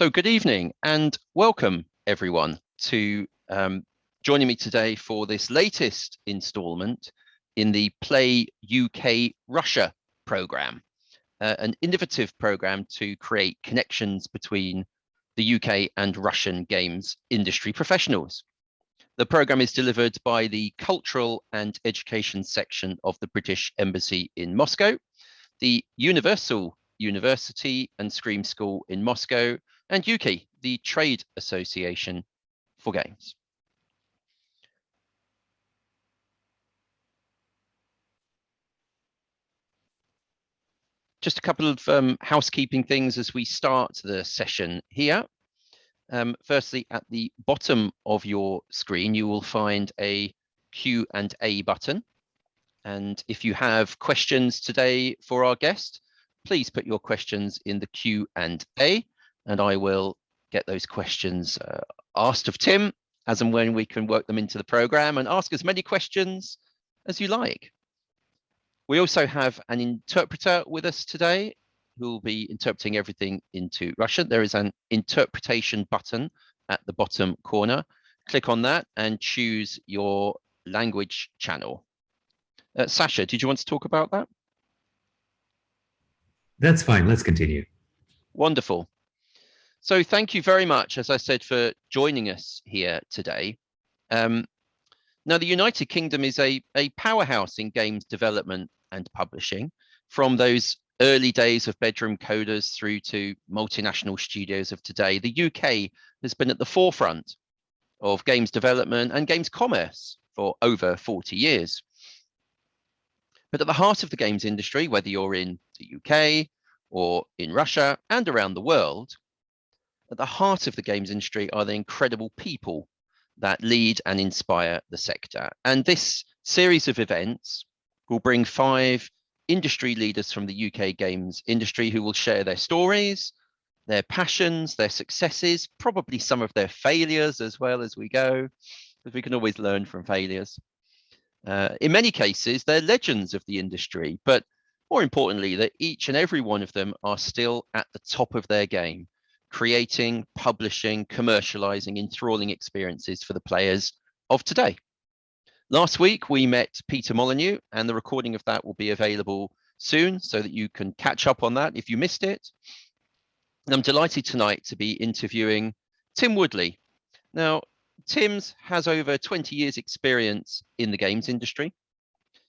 So good evening and welcome everyone to joining me today for this latest installment in the PlayUK Russia program, an innovative program to create connections between the UK and Russian games industry professionals. The program is delivered by the Cultural and Education section of the British Embassy in Moscow, the Universal University and Scream School in Moscow, and Ukie, the Trade Association for Games. Just a couple of housekeeping things as we start the session here. Firstly, at the bottom of your screen, you will find a Q&A button. And if you have questions today for our guest, please put your questions in the Q&A, and I will get those questions asked of Tim as and when we can work them into the program, and ask as many questions as you like. We also have an interpreter with us today who will be interpreting everything into Russian. There is an interpretation button at the bottom corner. Click on that and choose your language channel. Sasha, did you want to talk about that? That's fine. Let's continue. Wonderful. So thank you very much, as I said, for joining us here today. Now, the United Kingdom is a powerhouse in games development and publishing, from those early days of bedroom coders through to multinational studios of today. The UK has been at the forefront of games development and games commerce for over 40 years. But at the heart of the games industry, whether you're in the UK or in Russia and around the world, at the heart of the games industry are the incredible people that lead and inspire the sector. And this series of events will bring 5 industry leaders from the UK games industry who will share their stories, their passions, their successes, probably some of their failures as well as we go, because we can always learn from failures. In many cases, they're legends of the industry, but more importantly, that each and every one of them are still at the top of their game, creating, publishing, commercializing, enthralling experiences for the players of today. Last week, we met Peter Molyneux, and the recording of that will be available soon so that you can catch up on that if you missed it. And I'm delighted tonight to be interviewing Tim Woodley. Now, Tim's has over 20 years experience in the games industry.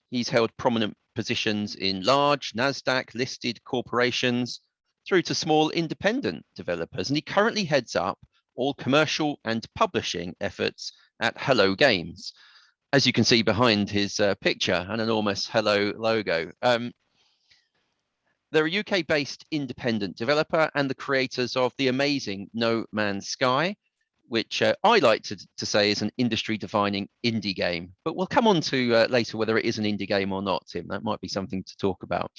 He's held prominent positions in large NASDAQ-listed corporations through to small independent developers. And he currently heads up all commercial and publishing efforts at Hello Games. As you can see behind his picture, an enormous Hello logo. They're a UK-based independent developer and the creators of the amazing No Man's Sky, which I like to say is an industry-defining indie game. But we'll come on to later whether it is an indie game or not, Tim. That might be something to talk about.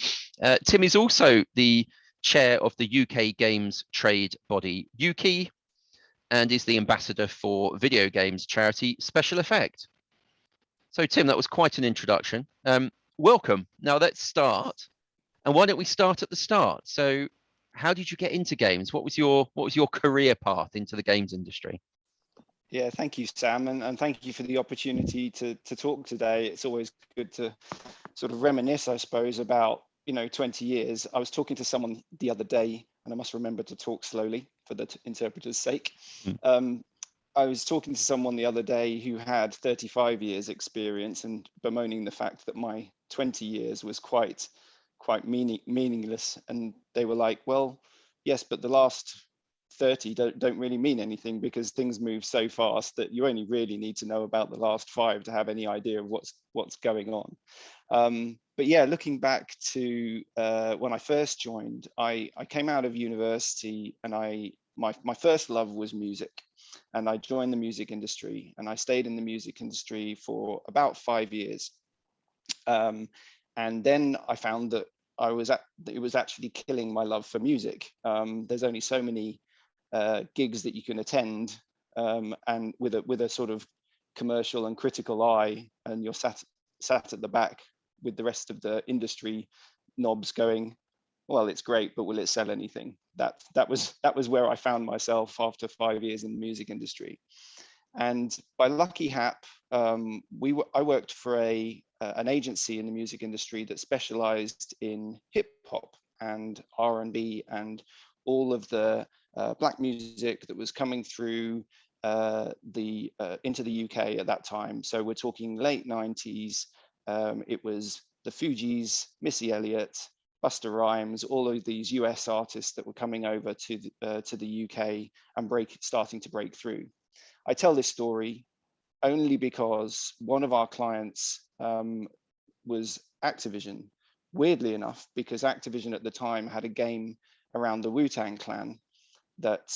Tim is also the chair of the UK games trade body Ukie, and is the ambassador for video games charity Special Effect. So Tim, that was quite an introduction. Welcome. Now let's start. And why don't we start at the start? So how did you get into games? What was your career path into the games industry? Yeah, thank you, Sam, and thank you for the opportunity to talk today. It's always good to sort of reminisce, I suppose, about 20 years. I was talking to someone the other day, and I must remember to talk slowly for the interpreter's sake. I was talking to someone the other day who had 35 years experience and bemoaning the fact that my 20 years was quite meaningless. And they were like, well, yes, but the last 30 don't really mean anything, because things move so fast that you only really need to know about the last 5 to have any idea of what's going on. But yeah, looking back to when I first joined, I came out of university, and my first love was music, and I joined the music industry, and I stayed in the music industry for about 5 years. And then I found that it was actually killing my love for music. There's only so many gigs that you can attend, and with a sort of commercial and critical eye, and you're sat at the back with the rest of the industry knobs going, well, it's great, but will it sell anything? that was where I found myself after 5 years in the music industry. And by lucky hap, I worked for an agency in the music industry that specialized in hip hop and R&B and all of the black music that was coming through into the UK at that time. So we're talking late 90s. It was the Fugees, Missy Elliott, Busta Rhymes, all of these US artists that were coming over to the UK and starting to break through. I tell this story only because one of our clients was Activision, weirdly enough, because Activision at the time had a game around the Wu-Tang Clan that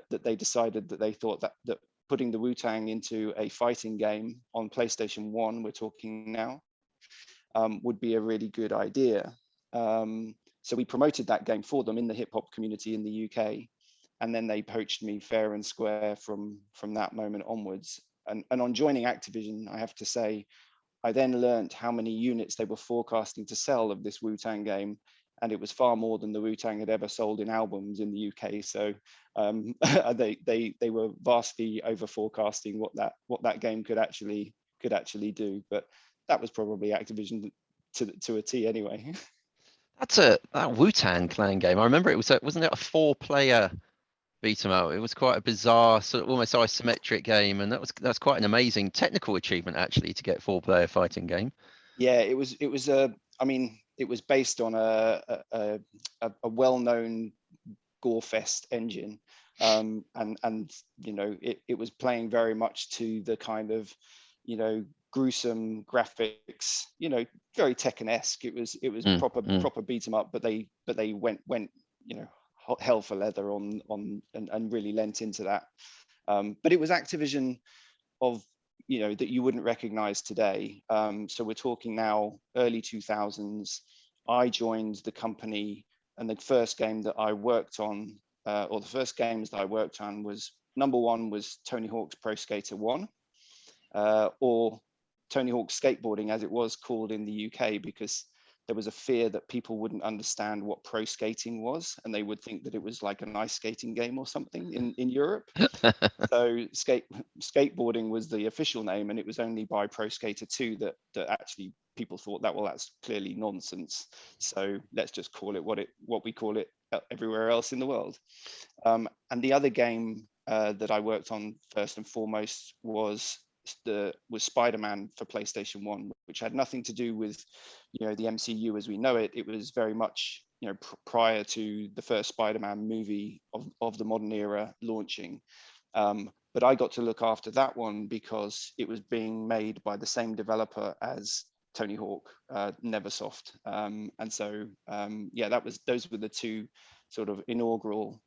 they decided that they thought that putting the Wu-Tang into a fighting game on PlayStation 1, we're talking now, would be a really good idea. So we promoted that game for them in the hip hop community in the UK. And then they poached me fair and square from that moment onwards. And on joining Activision, I have to say, I then learned how many units they were forecasting to sell of this Wu-Tang game. And it was far more than the Wu-Tang had ever sold in albums in the UK. So they were vastly over forecasting what that game could actually do. But that was probably Activision to a T anyway. That Wu-Tang Clan game. I remember it was wasn't it a 4-player beat 'em up? It was quite a bizarre, sort of almost isometric game, and that's quite an amazing technical achievement actually to get 4-player fighting game. Yeah, it was I mean, it was based on a well-known gore-fest engine, and you know, it was playing very much to the kind of, you know, gruesome graphics, you know, very Tekken-esque. It was proper beat 'em up, but they went you know, hell for leather on and really lent into that. But it was Activision of, you know, that you wouldn't recognize today. So we're talking now early 2000s. I joined the company, and the first game that I worked on, or the first games that I worked on, was number one was Tony Hawk's Pro Skater 1, or Tony Hawk Skateboarding, as it was called in the UK, because there was a fear that people wouldn't understand what pro skating was, and they would think that it was like an ice skating game or something in Europe. So skateboarding was the official name, and it was only by Pro Skater 2 that actually people thought that, well, that's clearly nonsense. So let's just call it what we call it everywhere else in the world. And the other game that I worked on first and foremost was Spider-Man for PlayStation 1, which had nothing to do with, you know, the MCU as we know it. It was very much, you know, prior to the first Spider-Man movie of the modern era launching. But I got to look after that one because it was being made by the same developer as Tony Hawk, Neversoft. And so, yeah, those were the two sort of inaugural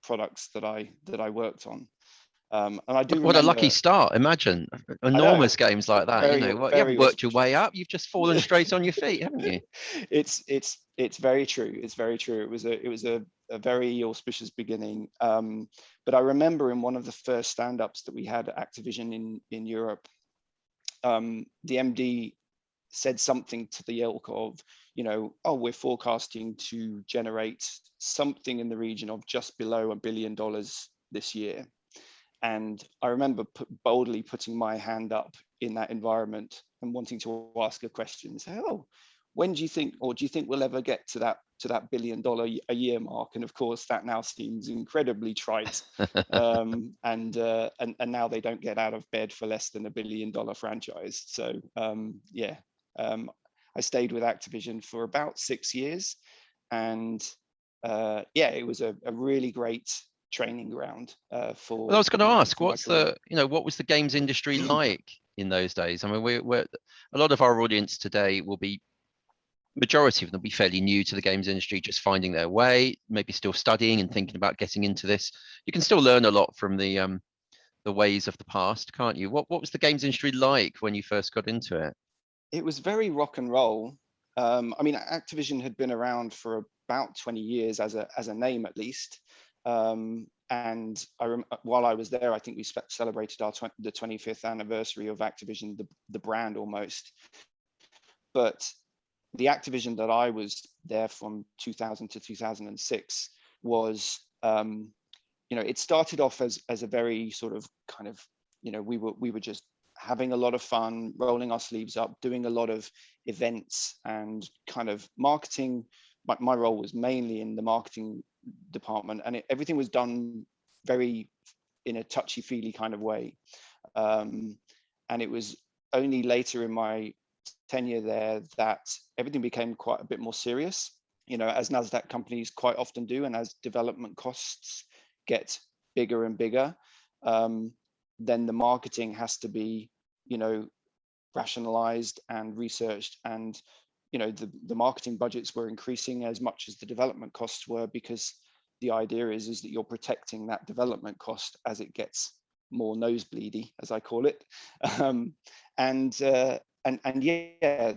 products that I worked on. And I do What a lucky start! Imagine enormous games like that. Very, you know, you very haven't worked your auspicious. way up; you've just fallen straight on your feet, haven't you? It's very true. It's very true. It was a very auspicious beginning. But I remember in one of the first stand-ups that we had at Activision in Europe, the MD said something to the ilk of, you know, oh, we're forecasting to generate something in the region of just below $1 billion this year. And I remember boldly putting my hand up in that environment and wanting to ask a question. Say, oh, when do you think, or do you think we'll ever get to that $1 billion a year mark? And of course, that now seems incredibly trite. And now they don't get out of bed for less than $1 billion franchise. So yeah, I stayed with Activision for about 6 years, and yeah, it was a really great training ground for. Well, I was going to ask, what was the games industry like in those days? I mean, we're a lot of our audience today majority of them will be fairly new to the games industry, just finding their way, maybe still studying and thinking about getting into this. You can still learn a lot from the ways of the past, can't you? What was the games industry like when you first got into it? It was very rock and roll. I mean, Activision had been around for about 20 years as a name, at least. And while I was there, I think we celebrated the 25th anniversary of Activision, the brand almost. But the Activision that I was there from 2000 to 2006 was, it started off as a very sort of kind of, we were just having a lot of fun, rolling our sleeves up, doing a lot of events and kind of marketing. My role was mainly in the marketing department, and everything was done very in a touchy-feely kind of way. And it was only later in my tenure there that everything became quite a bit more serious, as NASDAQ companies quite often do, and as development costs get bigger and bigger, then the marketing has to be, rationalized and researched, and the marketing budgets were increasing as much as the development costs were, because the idea is that you're protecting that development cost as it gets more nosebleedy, as I call it. And yeah,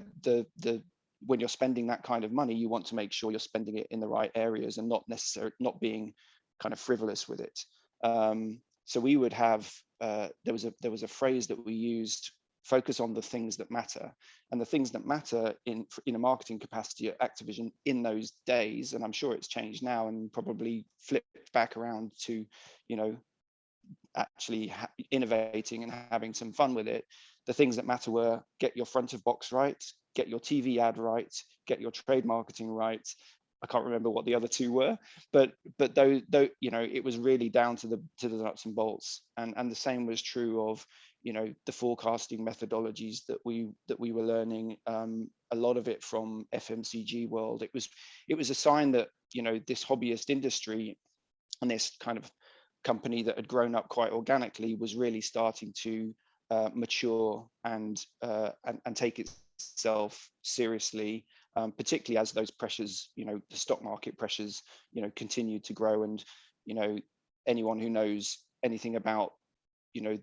when you're spending that kind of money, you want to make sure you're spending it in the right areas and not being kind of frivolous with it. So we would have there was a phrase that we used: focus on the things that matter. And the things that matter in a marketing capacity at Activision in those days, and I'm sure it's changed now and probably flipped back around to, actually innovating and having some fun with it. The things that matter were: get your front of box right, get your TV ad right, get your trade marketing right. I can't remember what the other two were, but though it was really down to the nuts and bolts. And the same was true of the forecasting methodologies that we were learning, a lot of it from FMCG world. It was a sign that this hobbyist industry and this kind of company that had grown up quite organically was really starting to mature and take itself seriously, particularly as those pressures, the stock market pressures, continued to grow. And anyone who knows anything about the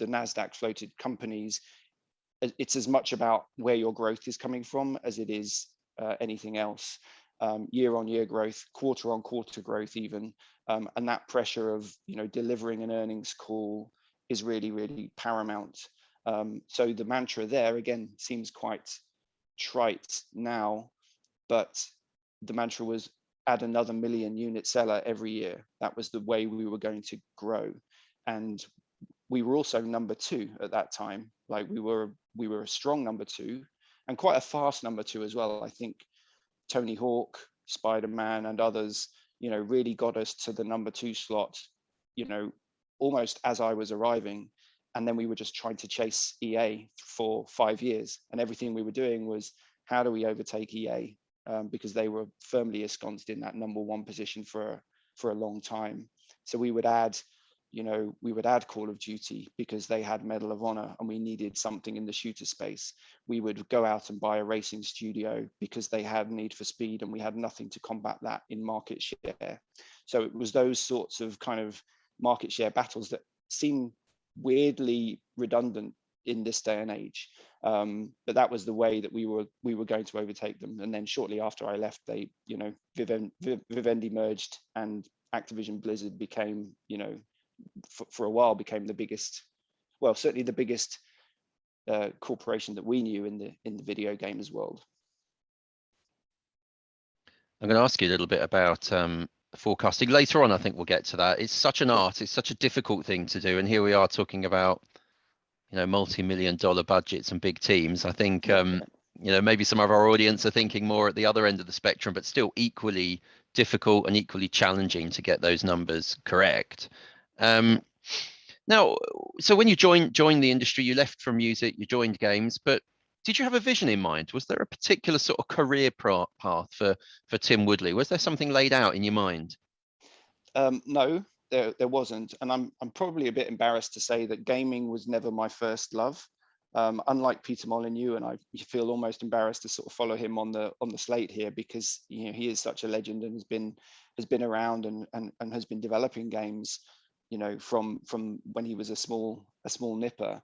NASDAQ floated companies, it's as much about where your growth is coming from as it is anything else. Year on year growth, quarter on quarter growth even, and that pressure of delivering an earnings call is really, really paramount. So the mantra there again seems quite trite now, but the mantra was add another 1 million unit seller every year. That was the way we were going to grow. And we were also number 2 at that time. Like we were a strong number 2 and quite a fast number 2 as well. I think Tony Hawk, Spider-Man and others, really got us to the number 2 slot, almost as I was arriving. And then we were just trying to chase EA for 5 years. And everything we were doing was, how do we overtake EA? Because they were firmly ensconced in that number 1 position for a long time. So we would add Call of Duty because they had Medal of Honor and we needed something in the shooter space. We would go out and buy a racing studio because they had Need for Speed and we had nothing to combat that in market share. So it was those sorts of kind of market share battles that seem weirdly redundant in this day and age. But that was the way that we were going to overtake them. And then shortly after I left, they, Vivendi merged and Activision Blizzard became, for a while became the biggest, well, certainly the biggest corporation that we knew in the video games world. I'm going to ask you a little bit about forecasting later on. I think we'll get to that. It's such an art. It's such a difficult thing to do. And here we are talking about, multi-million-dollar budgets and big teams. I think, maybe some of our audience are thinking more at the other end of the spectrum, but still equally difficult and equally challenging to get those numbers correct. Now, so when you joined the industry, you left from music, you joined games, but did you have a vision in mind? Was there a particular sort of career path for Tim Woodley? Was there something laid out in your mind? No, there wasn't. And I'm probably a bit embarrassed to say that gaming was never my first love. Unlike Peter Molyneux, and I feel almost embarrassed to sort of follow him on the slate here, because he is such a legend and has been around and has been developing games, from when he was a small nipper.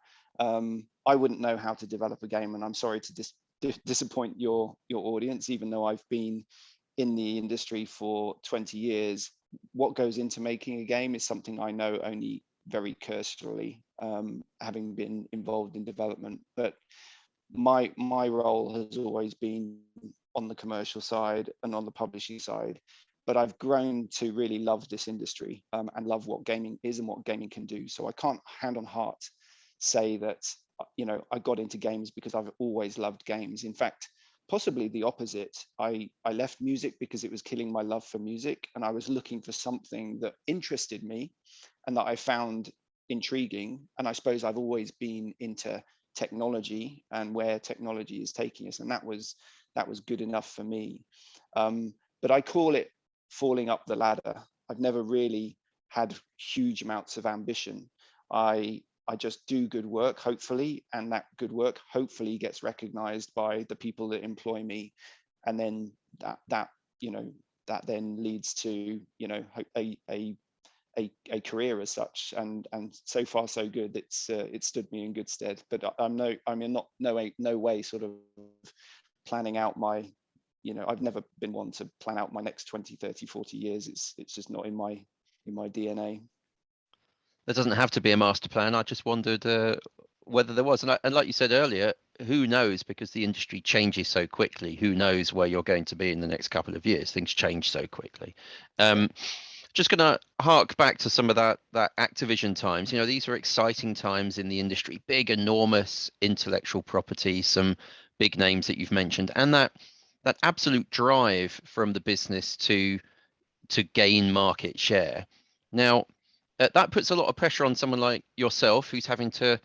I wouldn't know how to develop a game, and I'm sorry to disappoint your audience, even though I've been in the industry for 20 years. What goes into making a game is something I know only very cursorily, having been involved in development. But my role has always been on the commercial side and on the publishing side. but I've grown to really love this industry, and love what gaming is and what gaming can do. So I can't hand on heart say that, I got into games because I've always loved games. In fact, possibly the opposite. I left music because it was killing my love for music, and I was looking for something that interested me and that I found intriguing. And I suppose I've always been into technology and where technology is taking us, and that was good enough for me. But I call it falling up the ladder. I've never really had huge amounts of ambition. I just do good work, hopefully, and that good work hopefully gets recognized by the people that employ me, and then that then leads to a career as such. And so far so good. It's stood me in good stead. But I'm in no way sort of planning out my, I've never been one to plan out my next 20, 30, 40 years. It's just not in my DNA. There doesn't have to be a master plan. I just wondered whether there was. And like you said earlier, who knows? Because the industry changes so quickly. Who knows where you're going to be in the next couple of years? Things change so quickly. Just going to hark back to some of that Activision times. These are exciting times in the industry. Big, enormous intellectual property. Some big names that you've mentioned, and that absolute drive from the business to gain market share. Now, that puts a lot of pressure on someone like yourself, who's having to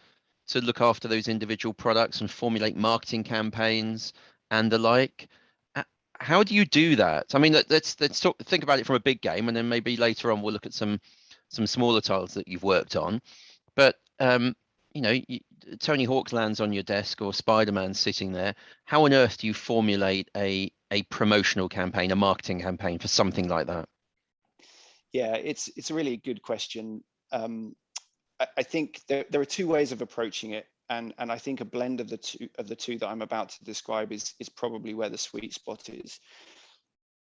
look after those individual products and formulate marketing campaigns and the like. How do you do that? I mean, let's think about it from a big game, and then maybe later on we'll look at some smaller titles that you've worked on. But Tony Hawk lands on your desk, or Spider-Man sitting there. How on earth do you formulate a promotional campaign, a marketing campaign for something like that? Yeah, it's a really good question. I think there are two ways of approaching it, and I think a blend of the two that I'm about to describe is probably where the sweet spot is.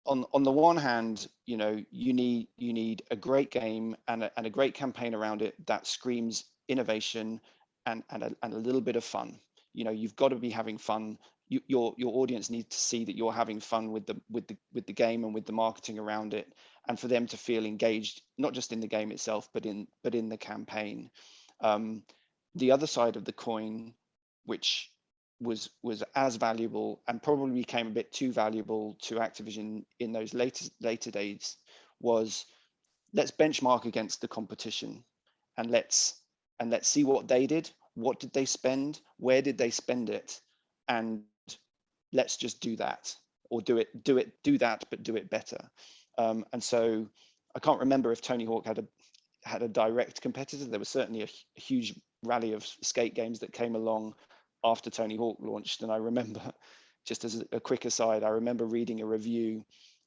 On the one hand, you need a great game and a great campaign around it that screams innovation and a little bit of fun. You've got to be having fun. Your audience needs to see that you're having fun with the game and with the marketing around it, and for them to feel engaged, not just in the game itself, but in the campaign. The other side of the coin, which was as valuable and probably became a bit too valuable to Activision in those later days, was let's benchmark against the competition, and let's see what they did. What did they spend? Where did they spend it? And let's just do that, or do that, but do it better. And so I can't remember if Tony Hawk had a direct competitor. There was certainly a huge rally of skate games that came along after Tony Hawk launched. And I remember, just as a quick aside, I remember reading a review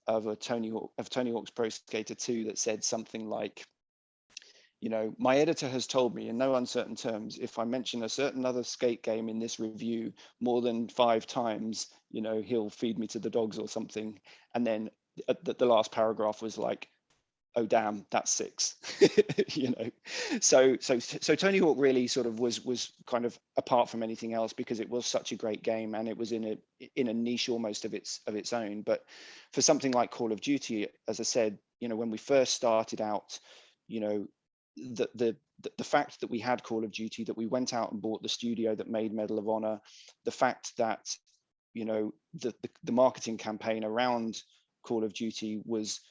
of Tony Hawk's Pro Skater 2 that said something like, my editor has told me in no uncertain terms, if I mention a certain other skate game in this review more than 5 times, he'll feed me to the dogs or something. And then the last paragraph was like, oh damn, that's 6. So Tony Hawk really sort of was kind of apart from anything else, because it was such a great game and it was in a niche almost of its own. But for something like Call of Duty, as I said, when we first started out, the fact that we had Call of Duty, that we went out and bought the studio that made Medal of Honor, the fact that the marketing campaign around Call of Duty was,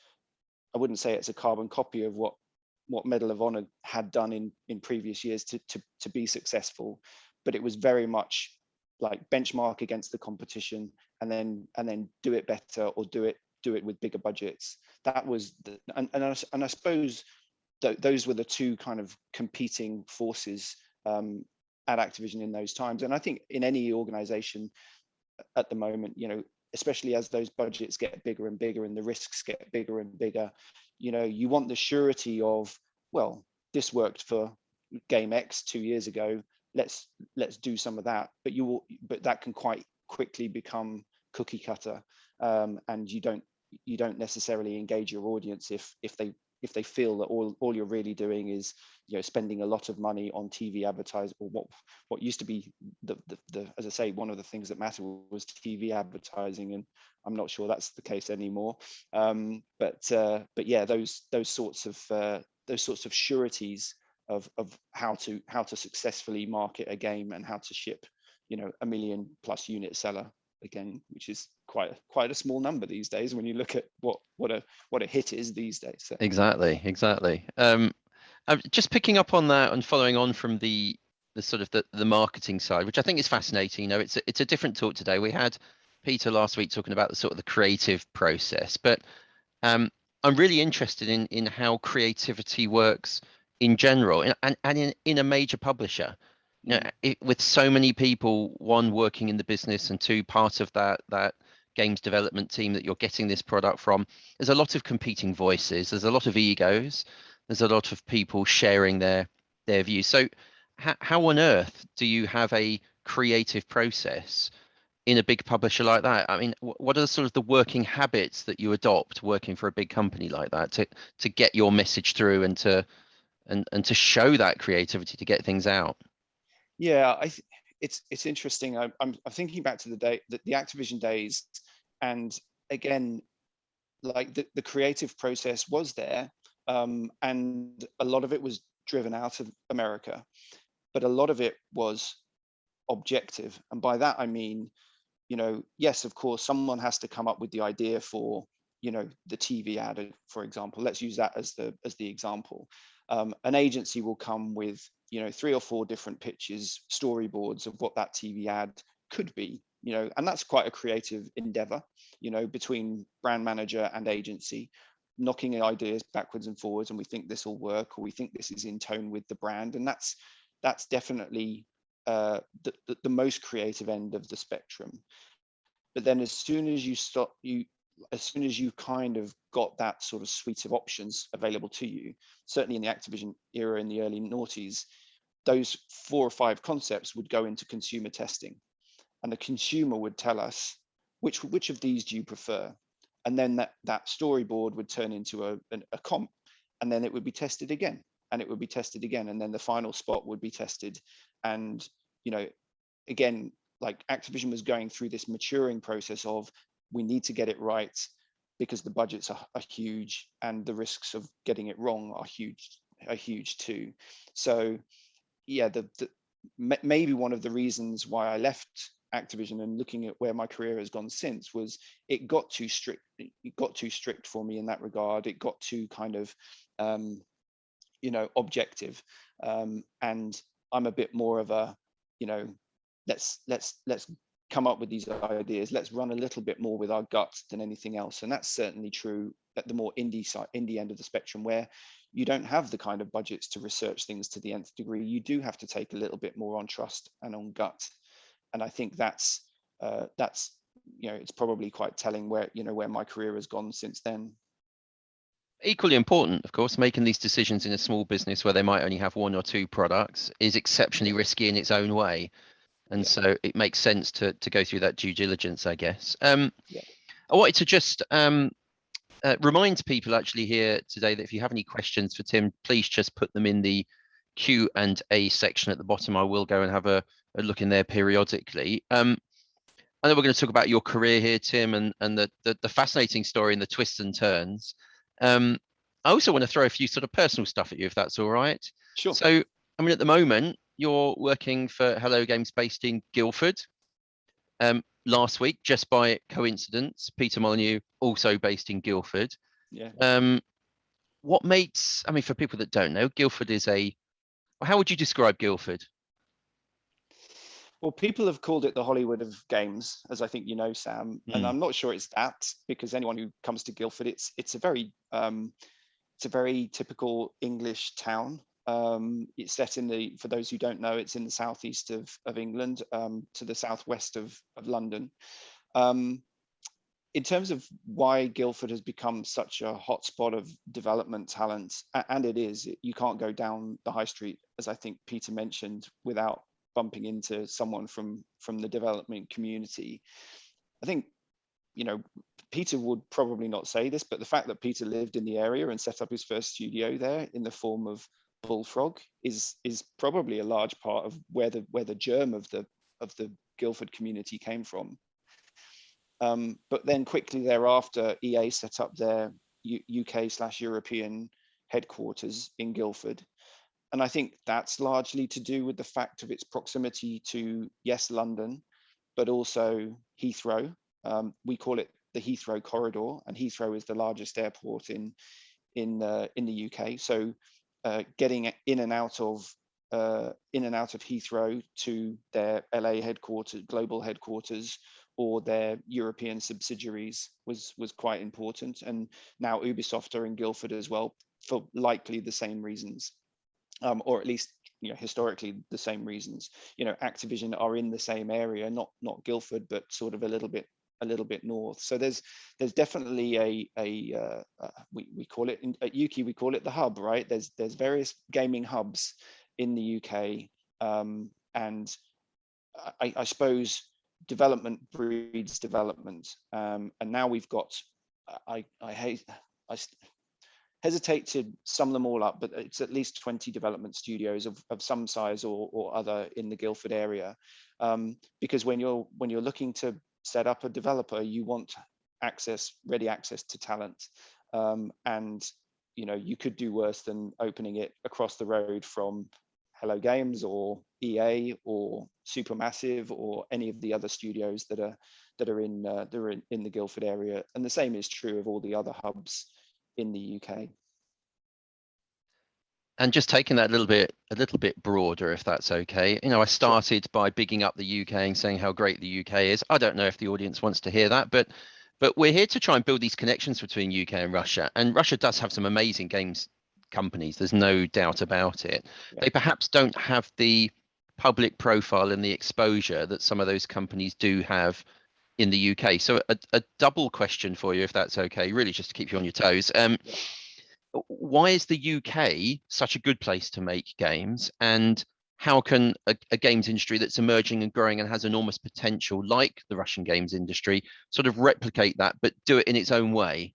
I wouldn't say it's a carbon copy of what Medal of Honor had done in previous years to be successful, but it was very much like benchmark against the competition and then do it better, or do it with bigger budgets. That was and I suppose those were the two kind of competing forces at Activision in those times. And I think in any organization at the moment, especially as those budgets get bigger and bigger and the risks get bigger and bigger, you want the surety of, well, this worked for game X 2 years ago, let's do some of that. But that can quite quickly become cookie cutter, and you don't necessarily engage your audience if if they feel that all you're really doing is, you know, spending a lot of money on TV advertising, or what used to be the as I say, one of the things that mattered was TV advertising, and I'm not sure that's the case anymore. But yeah, those sorts of sureties of how to successfully market a game and how to ship, you know, 1 million+ unit seller again, which is quite a small number these days when you look at what a hit is these days. So. Exactly. I'm just picking up on that and following on from the sort of the marketing side, which I think is fascinating. You know, it's a different talk today. We had Peter last week talking about the sort of the creative process, but I'm really interested in how creativity works in general, and in a major publisher. You know, with so many people, one working in the business and two part of that games development team that you're getting this product from, there's a lot of competing voices, there's a lot of egos, there's a lot of people sharing their views. So how on earth do you have a creative process in a big publisher like that? I mean, what are sort of the working habits that you adopt working for a big company like that to get your message through and to show that creativity to get things out? Yeah, it's interesting. I'm thinking back to the Activision days, and again, like the creative process was there, and a lot of it was driven out of America, but a lot of it was objective. And by that I mean, you know, yes, of course, someone has to come up with the idea for, you know, the TV ad, for example. Let's use that as the example. An agency will come with, you know, 3 or 4 different pitches, storyboards of what that TV ad could be, you know, and that's quite a creative endeavor, you know, between brand manager and agency, knocking ideas backwards and forwards, and we think this will work, or we think this is in tone with the brand, and that's definitely the most creative end of the spectrum. But then as soon as you kind of got that sort of suite of options available to you, certainly in the Activision era in the early noughties, those 4 or 5 concepts would go into consumer testing, and the consumer would tell us which of these do you prefer, and then that storyboard would turn into a comp, and then it would be tested again, and it would be tested again, and then the final spot would be tested. And, you know, again, like Activision was going through this maturing process of, we need to get it right because the budgets are huge and the risks of getting it wrong are huge too. So yeah, maybe one of the reasons why I left Activision and looking at where my career has gone since was it got too strict. It got too strict for me in that regard. It got too kind of you know, objective, and I'm a bit more of a, you know, let's come up with these ideas, let's run a little bit more with our guts than anything else. And that's certainly true at the more indie end of the spectrum, where you don't have the kind of budgets to research things to the nth degree. You do have to take a little bit more on trust and on gut. And I think that's you know, it's probably quite telling where, you know, where my career has gone since then. Equally important, of course, making these decisions in a small business where they might only have 1 or 2 products is exceptionally risky in its own way. And so it makes sense to go through that due diligence, I guess. I wanted to just remind people actually here today that if you have any questions for Tim, please just put them in the Q&A section at the bottom. I will go and have a look in there periodically. I know we're going to talk about your career here, Tim, and the fascinating story and the twists and turns. I also want to throw a few sort of personal stuff at you, if that's all right. Sure. So, I mean, at the moment, you're working for Hello Games based in Guildford. Last week, just by coincidence, Peter Molyneux, also based in Guildford. Yeah. What makes, I mean, for people that don't know, Guildford is how would you describe Guildford? Well, people have called it the Hollywood of games, as I think you know, Sam, and I'm not sure it's that, because anyone who comes to Guildford, it's a very typical English town. It's set in for those who don't know, it's in the southeast of England, to the southwest of London. In terms of why Guildford has become such a hotspot of development talent, and it is, you can't go down the high street, as I think Peter mentioned, without bumping into someone from the development community. I think, you know, Peter would probably not say this, but the fact that Peter lived in the area and set up his first studio there in the form of Bullfrog is probably a large part of where the germ of the Guildford community came from. But then quickly thereafter, EA set up their UK/European headquarters in Guildford. And I think that's largely to do with the fact of its proximity to, yes, London, but also Heathrow. We call it the Heathrow corridor, and Heathrow is the largest airport in the UK. So getting in and out of Heathrow to their LA headquarters, global headquarters, or their European subsidiaries was quite important. And now Ubisoft are in Guildford as well, for likely the same reasons, or at least historically the same reasons. Activision are in the same area, not Guildford, but sort of a little bit north. So there's definitely we call it at Ukie, we call it the hub, right? There's various gaming hubs in the UK, and I suppose development breeds development, and now we've got I hesitate to sum them all up, but it's at least 20 development studios of some size or other in the Guildford area, because when you're looking to set up a developer, you want ready access to talent, and you could do worse than opening it across the road from Hello Games or EA or Supermassive or any of the other studios that are in the Guildford area. And the same is true of all the other hubs in the UK. And just taking that a little bit broader, if that's okay. I started by bigging up the UK and saying how great the UK is. I don't know if the audience wants to hear that, but we're here to try and build these connections between UK and Russia. And Russia does have some amazing games companies. There's no doubt about it. Yeah. They perhaps don't have the public profile and the exposure that some of those companies do have in the UK. So a double question for you, if that's okay, really just to keep you on your toes. Why is the UK such a good place to make games, and how can a games industry that's emerging and growing and has enormous potential, like the Russian games industry, sort of replicate that but do it in its own way?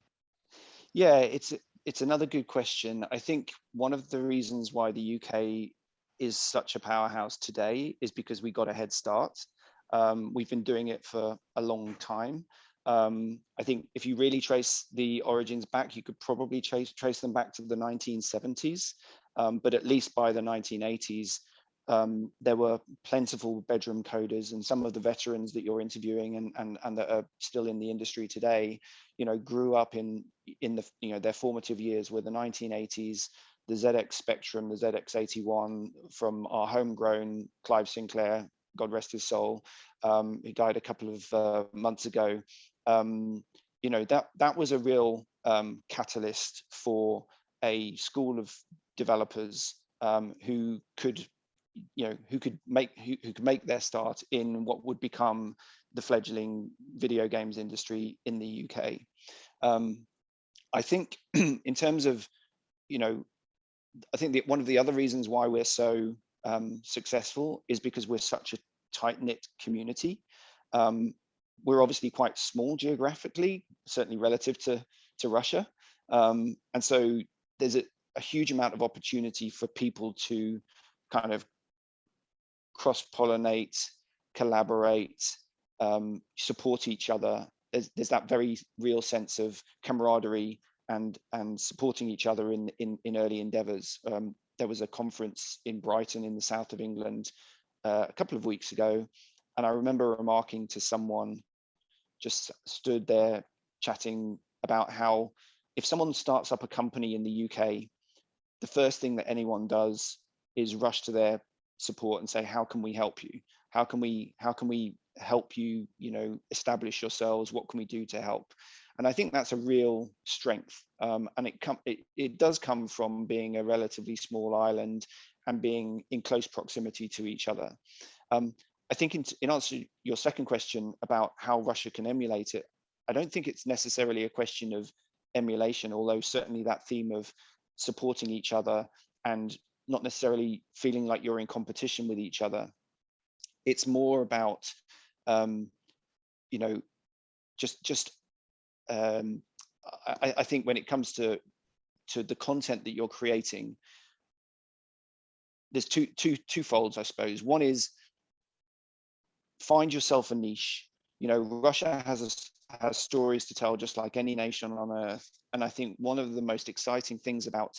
Yeah, it's another good question. I think one of the reasons why the UK is such a powerhouse today is because we got a head start. We've been doing it for a long time. I think if you really trace the origins back, you could probably trace them back to the 1970s, but at least by the 1980s, there were plentiful bedroom coders, and some of the veterans that you're interviewing and that are still in the industry today, grew up in the their formative years were the 1980s, the ZX Spectrum, the ZX81 from our homegrown Clive Sinclair, God rest his soul, he died a couple of months ago. That was a real catalyst for a school of developers who could make their start in what would become the fledgling video games industry in the UK. I think in terms of, I think that one of the other reasons why we're so successful is because we're such a tight-knit community. We're obviously quite small geographically, certainly relative to Russia. And so there's a huge amount of opportunity for people to kind of cross-pollinate, collaborate, support each other. There's that very real sense of camaraderie and supporting each other in early endeavors. There was a conference in Brighton in the south of England a couple of weeks ago, and I remember remarking to someone, just stood there chatting about how if someone starts up a company in the UK, the first thing that anyone does is rush to their support and say, how can we help you? How can we help you, establish yourselves? What can we do to help? And I think that's a real strength. And it does come from being a relatively small island and being in close proximity to each other. I think in answer to your second question about how Russia can emulate it, I don't think it's necessarily a question of emulation, although certainly that theme of supporting each other and not necessarily feeling like you're in competition with each other. It's more about, just I think when it comes to the content that you're creating, there's two folds, I suppose. One is find yourself a niche. Russia has stories to tell, just like any nation on earth. And I think one of the most exciting things about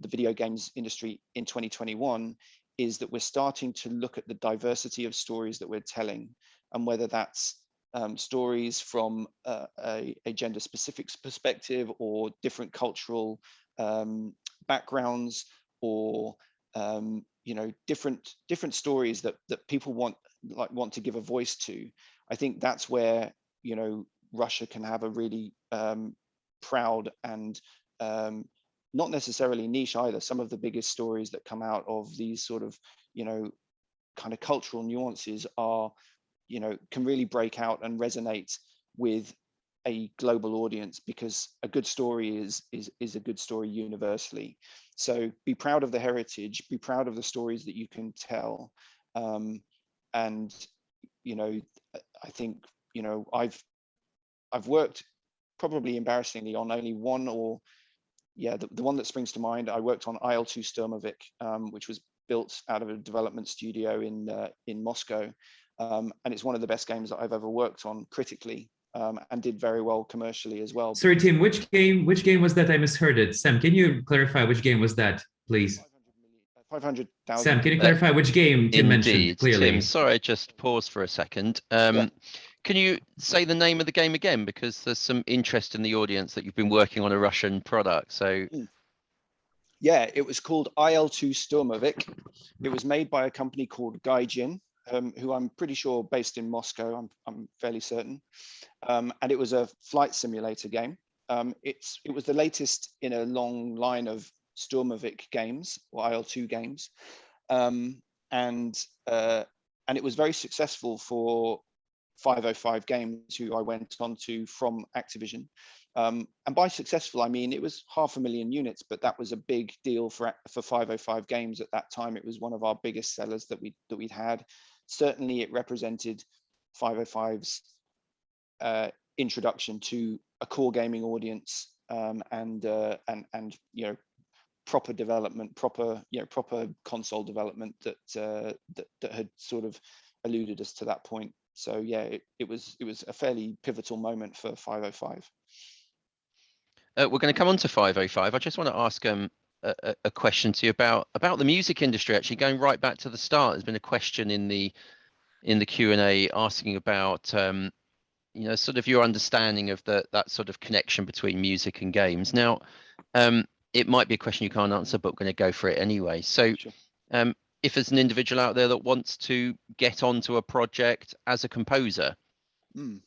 the video games industry in 2021 is that we're starting to look at the diversity of stories that we're telling, and whether that's stories from a gender-specific perspective, or different cultural backgrounds, or different stories that people want to give a voice to. I think that's where Russia can have a really proud and not necessarily niche either. Some of the biggest stories that come out of these sort of kind of cultural nuances are can really break out and resonate with a global audience, because a good story is a good story universally. So be proud of the heritage, be proud of the stories that you can tell. And I think I've worked, probably embarrassingly, on only one, or the one that springs to mind. I worked on IL-2 Sturmovik, which was built out of a development studio in Moscow, and it's one of the best games that I've ever worked on critically, and did very well commercially as well. Sorry, Tim, which game was that? I misheard it. Sam, can you clarify which game was that, please? 500,000. Sam, can you clarify which game Tim mentioned clearly? Tim, sorry, I just paused for a second. Can you say the name of the game again? Because there's some interest in the audience that you've been working on a Russian product. So yeah, it was called IL-2 Sturmovik. It was made by a company called Gaijin, who I'm pretty sure based in Moscow. I'm fairly certain. And it was a flight simulator game. It was the latest in a long line of Sturmovik games, or IL-2 games, and it was very successful for 505 Games, who I went on to from Activision. And by successful, I mean it was 500,000 units, but that was a big deal for 505 Games at that time. It was one of our biggest sellers that we'd had. Certainly, it represented 505's introduction to a core gaming audience, and proper development, proper console development that had sort of eluded us to that point. So yeah, it was a fairly pivotal moment for 505. we're going to come on to 505. I just want to ask a question to you about the music industry. Actually, going right back to the start, there's been a question in the Q&A asking about sort of your understanding of that sort of connection between music and games. Now, it might be a question you can't answer, but we're going to go for it anyway. So, Sure. If there's an individual out there that wants to get onto a project as a composer,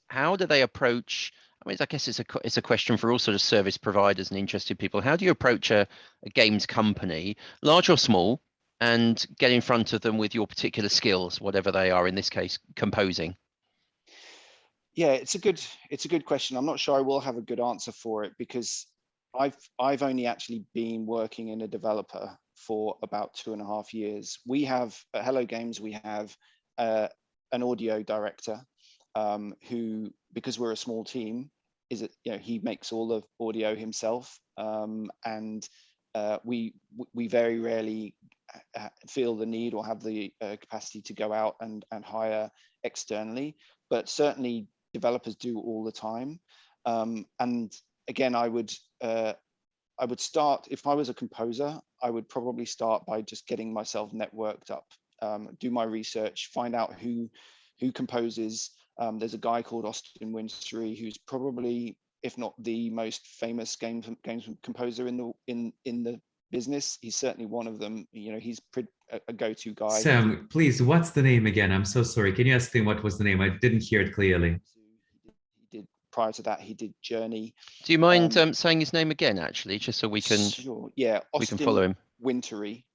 how do they approach? I mean, I guess it's a question for all sort of service providers and interested people. How do you approach a games company, large or small, and get in front of them with your particular skills, whatever they are, in this case, composing? Yeah, it's a good question. I'm not sure I will have a good answer for it, because I've only actually been working in a developer for about 2.5 years. We have at Hello Games, we have an audio director who, because we're a small team, he makes all the audio himself, and we very rarely feel the need or have the capacity to go out and hire externally, but certainly developers do all the time. And again, I would start, if I was a composer, I would probably start by just getting myself networked up, do my research, find out who composes. There's a guy called Austin Wintory, who's probably, if not the most famous games composer in the business. He's certainly one of them. He's a go-to guy. Sam, please, what's the name again? I'm so sorry. Can you explain what was the name? I didn't hear it clearly. He did, prior to that, he did Journey. Do you mind saying his name again, actually, just so we can? Sure. Yeah, Austin, we can follow him. Wintory.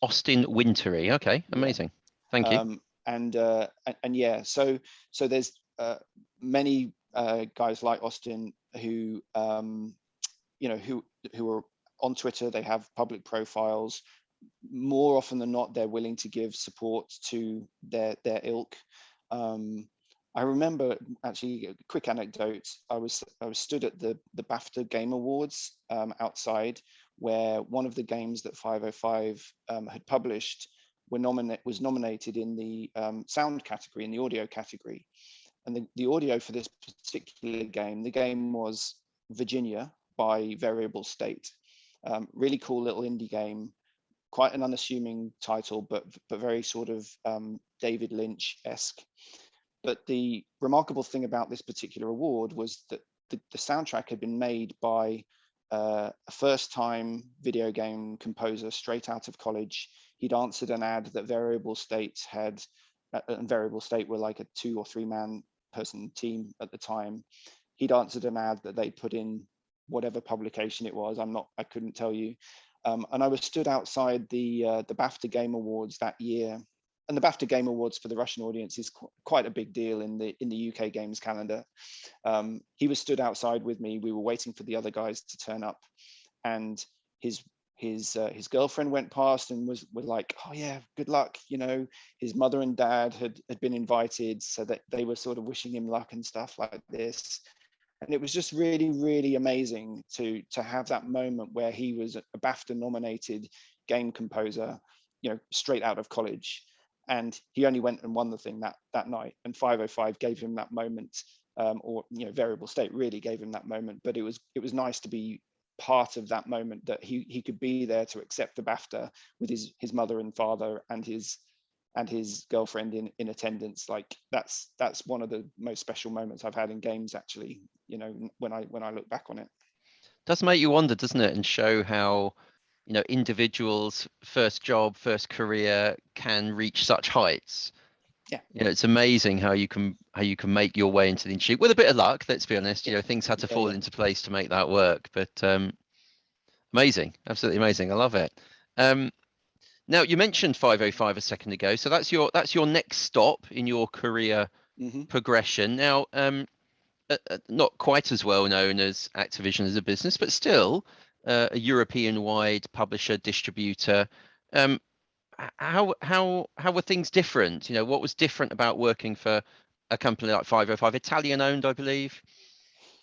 Austin Wintory. Okay, amazing. Yeah. Thank you. And yeah, so there's many guys like Austin who who are on Twitter. They have public profiles. More often than not, they're willing to give support to their ilk. I remember, actually, a quick anecdote. I was stood at the BAFTA Game Awards outside, where one of the games that 505 had published was nominated in the sound category, in the audio category. And the audio for this particular game, the game was Virginia by Variable State. Really cool little indie game, quite an unassuming title, but very sort of David Lynch-esque. But the remarkable thing about this particular award was that the soundtrack had been made by a first-time video game composer straight out of college. He'd answered an ad that Variable State had, and Variable State were like a 2 or 3 man person team at the time. He'd answered an ad that they put in whatever publication it was. I couldn't tell you. And I was stood outside the BAFTA Game Awards that year. And the BAFTA Game Awards for the Russian audience is quite a big deal in the UK games calendar. He was stood outside with me. We were waiting for the other guys to turn up, and his girlfriend went past and was like, "Oh yeah, good luck." You know, his mother and dad had been invited, so that they were sort of wishing him luck and stuff like this. And it was just really, really amazing to have that moment where he was a BAFTA nominated game composer, you know, straight out of college. And he only went and won the thing that night. And 505 gave him that moment, or, you know, Variable State really gave him that moment. But it was nice to be part of that moment, that he could be there to accept the BAFTA with his mother and father and his girlfriend in attendance. Like that's one of the most special moments I've had in games, actually, you know, when I look back on it. Does make you wonder, doesn't it, and show how, you know, individuals' first job, first career can reach such heights. Yeah, you know, it's amazing how you can make your way into the industry with a bit of luck. Let's be honest, you know, things had to fall into place to make that work. But amazing, absolutely amazing. I love it. Now you mentioned 505 a second ago, so that's your next stop in your career progression. Now, not quite as well known as Activision as a business, but still a European-wide publisher distributor. How were things different? You know, what was different about working for a company like 505, Italian owned, I believe?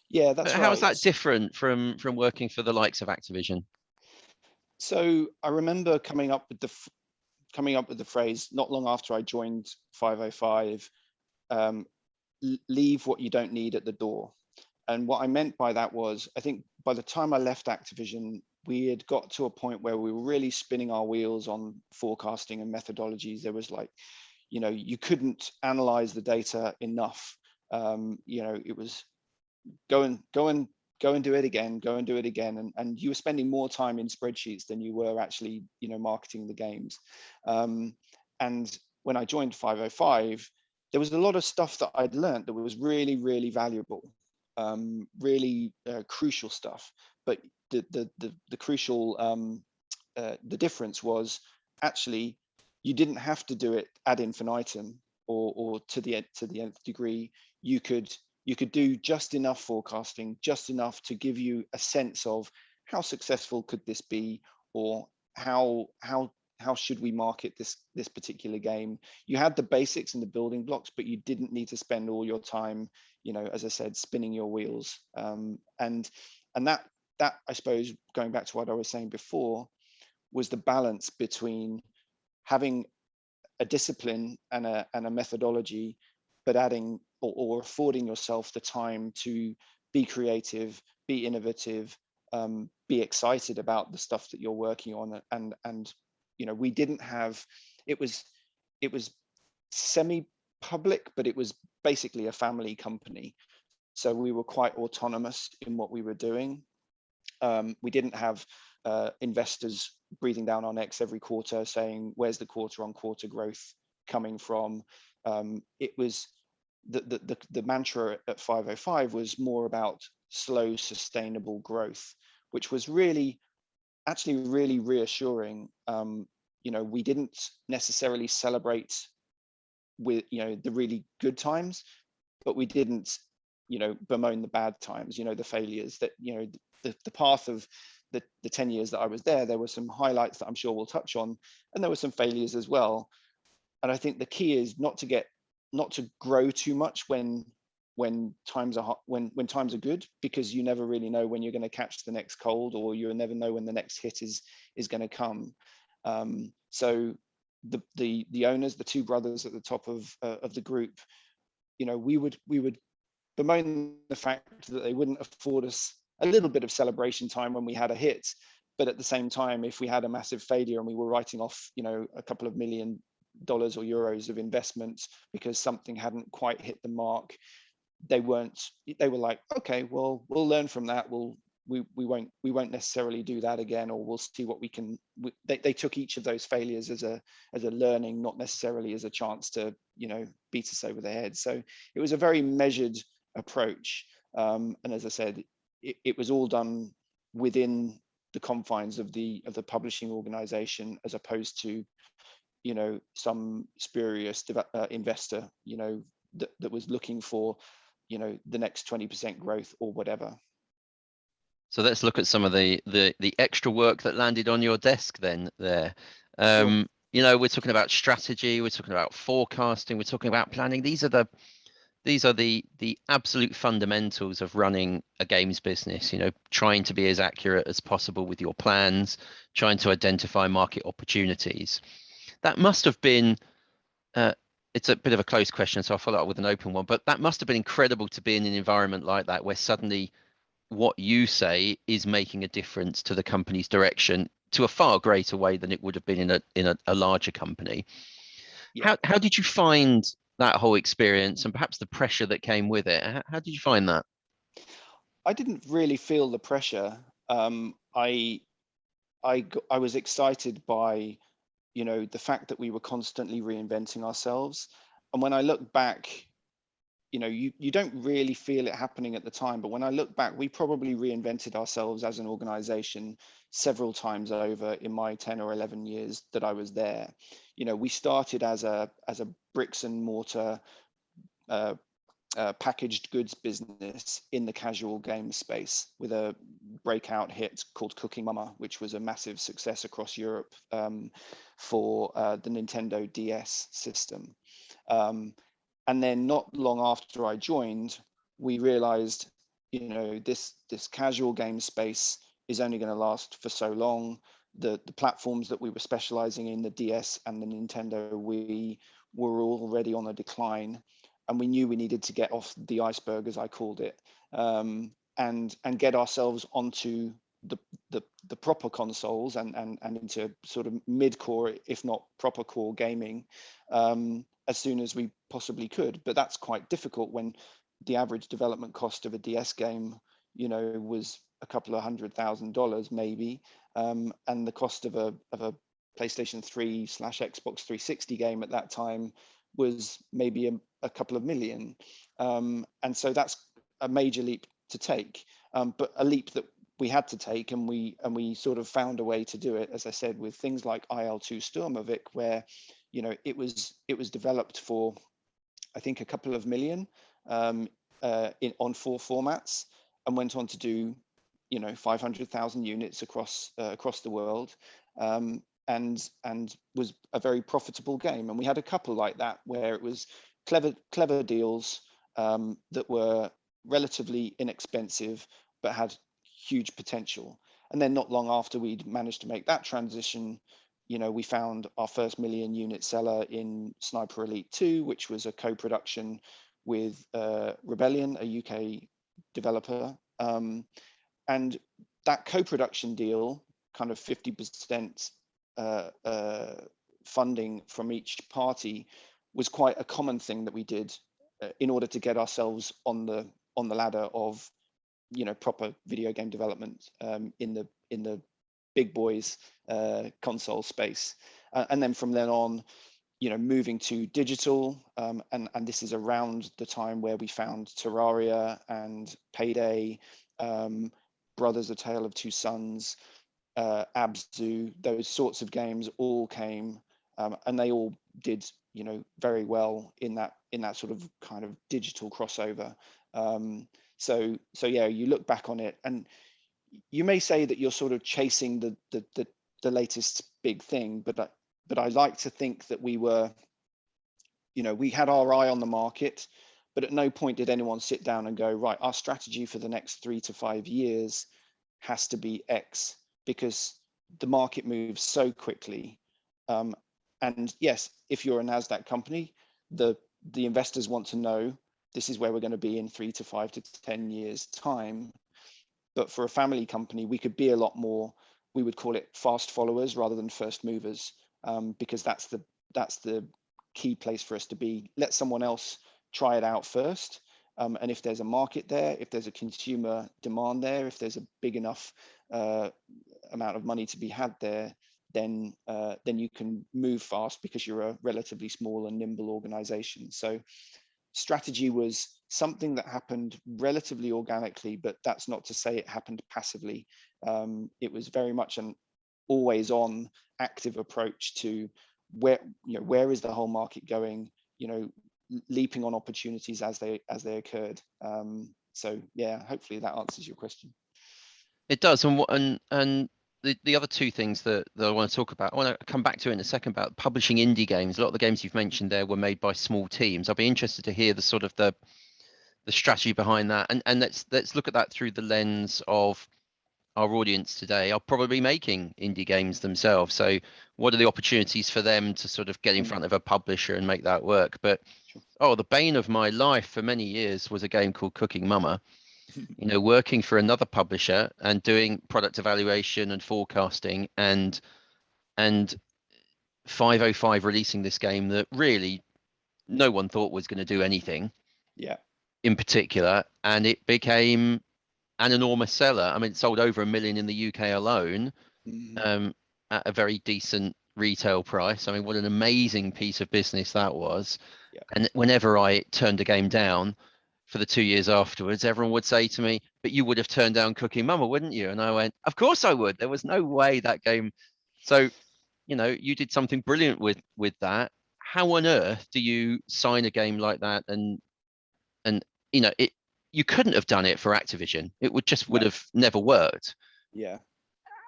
Yeah, that's right. How is that different from working for the likes of Activision? So I remember coming up with the phrase not long after I joined 505, leave what you don't need at the door. And what I meant by that was, I think by the time I left Activision, we had got to a point where we were really spinning our wheels on forecasting and methodologies. There was like, you know, you couldn't analyze the data enough. You know, it was go and do it again, and you were spending more time in spreadsheets than you were actually, you know, marketing the games. And when I joined 505, there was a lot of stuff that I'd learned that was really, really valuable, really crucial stuff. But the crucial the difference was, actually you didn't have to do it ad infinitum or to the nth degree. You could do just enough forecasting, just enough to give you a sense of how successful could this be, or how should we market this particular game. You had the basics and the building blocks, but you didn't need to spend all your time, you know, as I said, spinning your wheels. And that I suppose, going back to what I was saying before, was the balance between having a discipline and a methodology, but adding or affording yourself the time to be creative, be innovative, be excited about the stuff that you're working on. And you know, we didn't have, it was semi-public, but it was basically a family company. So we were quite autonomous in what we were doing. We didn't have investors breathing down our necks every quarter saying, where's the quarter-on-quarter growth coming from? It was the mantra at 505 was more about slow, sustainable growth, which was actually really reassuring. You know, we didn't necessarily celebrate with, you know, the really good times, but we didn't, you know, bemoan the bad times, you know, the failures. That, you know, the path of the 10 years that I was there were some highlights that I'm sure we'll touch on, and there were some failures as well. And I think the key is not not to grow too much when times are when times are good, because you never really know when you're going to catch the next cold, or you'll never know when the next hit is going to come. So the owners, the two brothers at the top of the group, you know, we would bemoan the fact that they wouldn't afford us a little bit of celebration time when we had a hit, but at the same time, if we had a massive failure and we were writing off, you know, a couple of $1 million or euros of investment because something hadn't quite hit the mark, they were like, okay, well, we'll learn from that, we won't necessarily do that again, or we'll see what we can. They took each of those failures as a learning, not necessarily as a chance to, you know, beat us over the head. So it was a very measured approach, and as I said, it was all done within the confines of the publishing organization, as opposed to, you know, some spurious investor, you know, that was looking for, you know, the next 20% growth or whatever. So let's look at some of the extra work that landed on your desk then there. Sure. You know, we're talking about strategy, we're talking about forecasting, we're talking about planning. These are the absolute fundamentals of running a games business, you know, trying to be as accurate as possible with your plans, trying to identify market opportunities. That must have been, it's a bit of a closed question, so I'll follow up with an open one, but that must have been incredible to be in an environment like that, where suddenly what you say is making a difference to the company's direction to a far greater way than it would have been in a larger company. Yeah. How did you find that whole experience, and perhaps the pressure that came with it? How did you find that? I didn't really feel the pressure. I was excited by, you know, the fact that we were constantly reinventing ourselves. And when I look back, you know, you don't really feel it happening at the time, but when I look back, we probably reinvented ourselves as an organization several times over in my 10 or 11 years that I was there. You know, we started as a bricks and mortar packaged goods business in the casual game space, with a breakout hit called Cooking Mama, which was a massive success across Europe for the Nintendo DS system. And then not long after I joined, we realized, you know, this casual game space is only going to last for so long. The platforms that we were specializing in, the DS and the Nintendo Wii, were already on a decline, and we knew we needed to get off the iceberg, as I called it, and get ourselves onto the proper consoles and into sort of mid-core, if not proper core gaming, as soon as we possibly could. But that's quite difficult when the average development cost of a DS game, you know, was a couple of $100,000 maybe, and the cost of a PlayStation 3 / Xbox 360 game at that time was maybe a couple of million. And so that's a major leap to take, but a leap that we had to take, and we sort of found a way to do it, as I said, with things like IL-2 Sturmovik, where, you know, it was developed for, I think, a couple of million on 4 formats, and went on to do, you know, 500,000 units across the world, and was a very profitable game. And we had a couple like that where it was clever deals that were relatively inexpensive but had huge potential. And then not long after we'd managed to make that transition, you know, we found our first 1 million unit seller in Sniper Elite 2, which was a co-production with Rebellion, a UK developer. And that co-production deal, kind of 50% funding from each party, was quite a common thing that we did in order to get ourselves on the ladder of, you know, proper video game development in the big boys console space. And then from then on, you know, moving to digital, and this is around the time where we found Terraria and Payday, Brothers: A Tale of Two Sons, Abzu. Those sorts of games all came, and they all did, you know, very well in that sort of kind of digital crossover. So yeah, you look back on it, and you may say that you're sort of chasing the latest big thing, but I like to think that we were we had our eye on the market, but at no point did anyone sit down and go, right, our strategy for the next 3 to 5 years has to be X, because the market moves so quickly. And yes, if you're a NASDAQ company, the investors want to know this is where we're going to be in 3 to 5 to 10 years time. But for a family company, we could be a lot more, we would call it fast followers rather than first movers, because that's the key place for us to be. Let someone else try it out first. And if there's a market there, if there's a consumer demand there, if there's a big enough amount of money to be had there, then you can move fast because you're a relatively small and nimble organization. So strategy was something that happened relatively organically, but that's not to say it happened passively. It was very much an always on active approach to where is the whole market going, leaping on opportunities as they occurred. So yeah, hopefully that answers your question. It does. And the other two things that I want to talk about, I want to come back to in a second, about publishing indie games. A lot of the games you've mentioned there were made by small teams. I'll be interested to hear the sort of the strategy behind that, and let's look at that through the lens of our audience today are probably making indie games themselves. So what are the opportunities for them to sort of get in front of a publisher and make that work? But the bane of my life for many years was a game called Cooking Mama. Working for another publisher and doing product evaluation and forecasting, and 505 releasing this game that really no one thought was going to do anything in particular, and it became an enormous seller. I mean, it sold over 1 million in the UK alone, at a very decent retail price. I mean, what an amazing piece of business that was. And whenever I turned a game down for the 2 years afterwards, everyone would say to me, but you would have turned down Cooking Mama, wouldn't you? And I went, of course I would. There was no way that game. So, you did something brilliant with that. How on earth do you sign a game like that? And you couldn't have done it for Activision. It would have never worked. Yeah.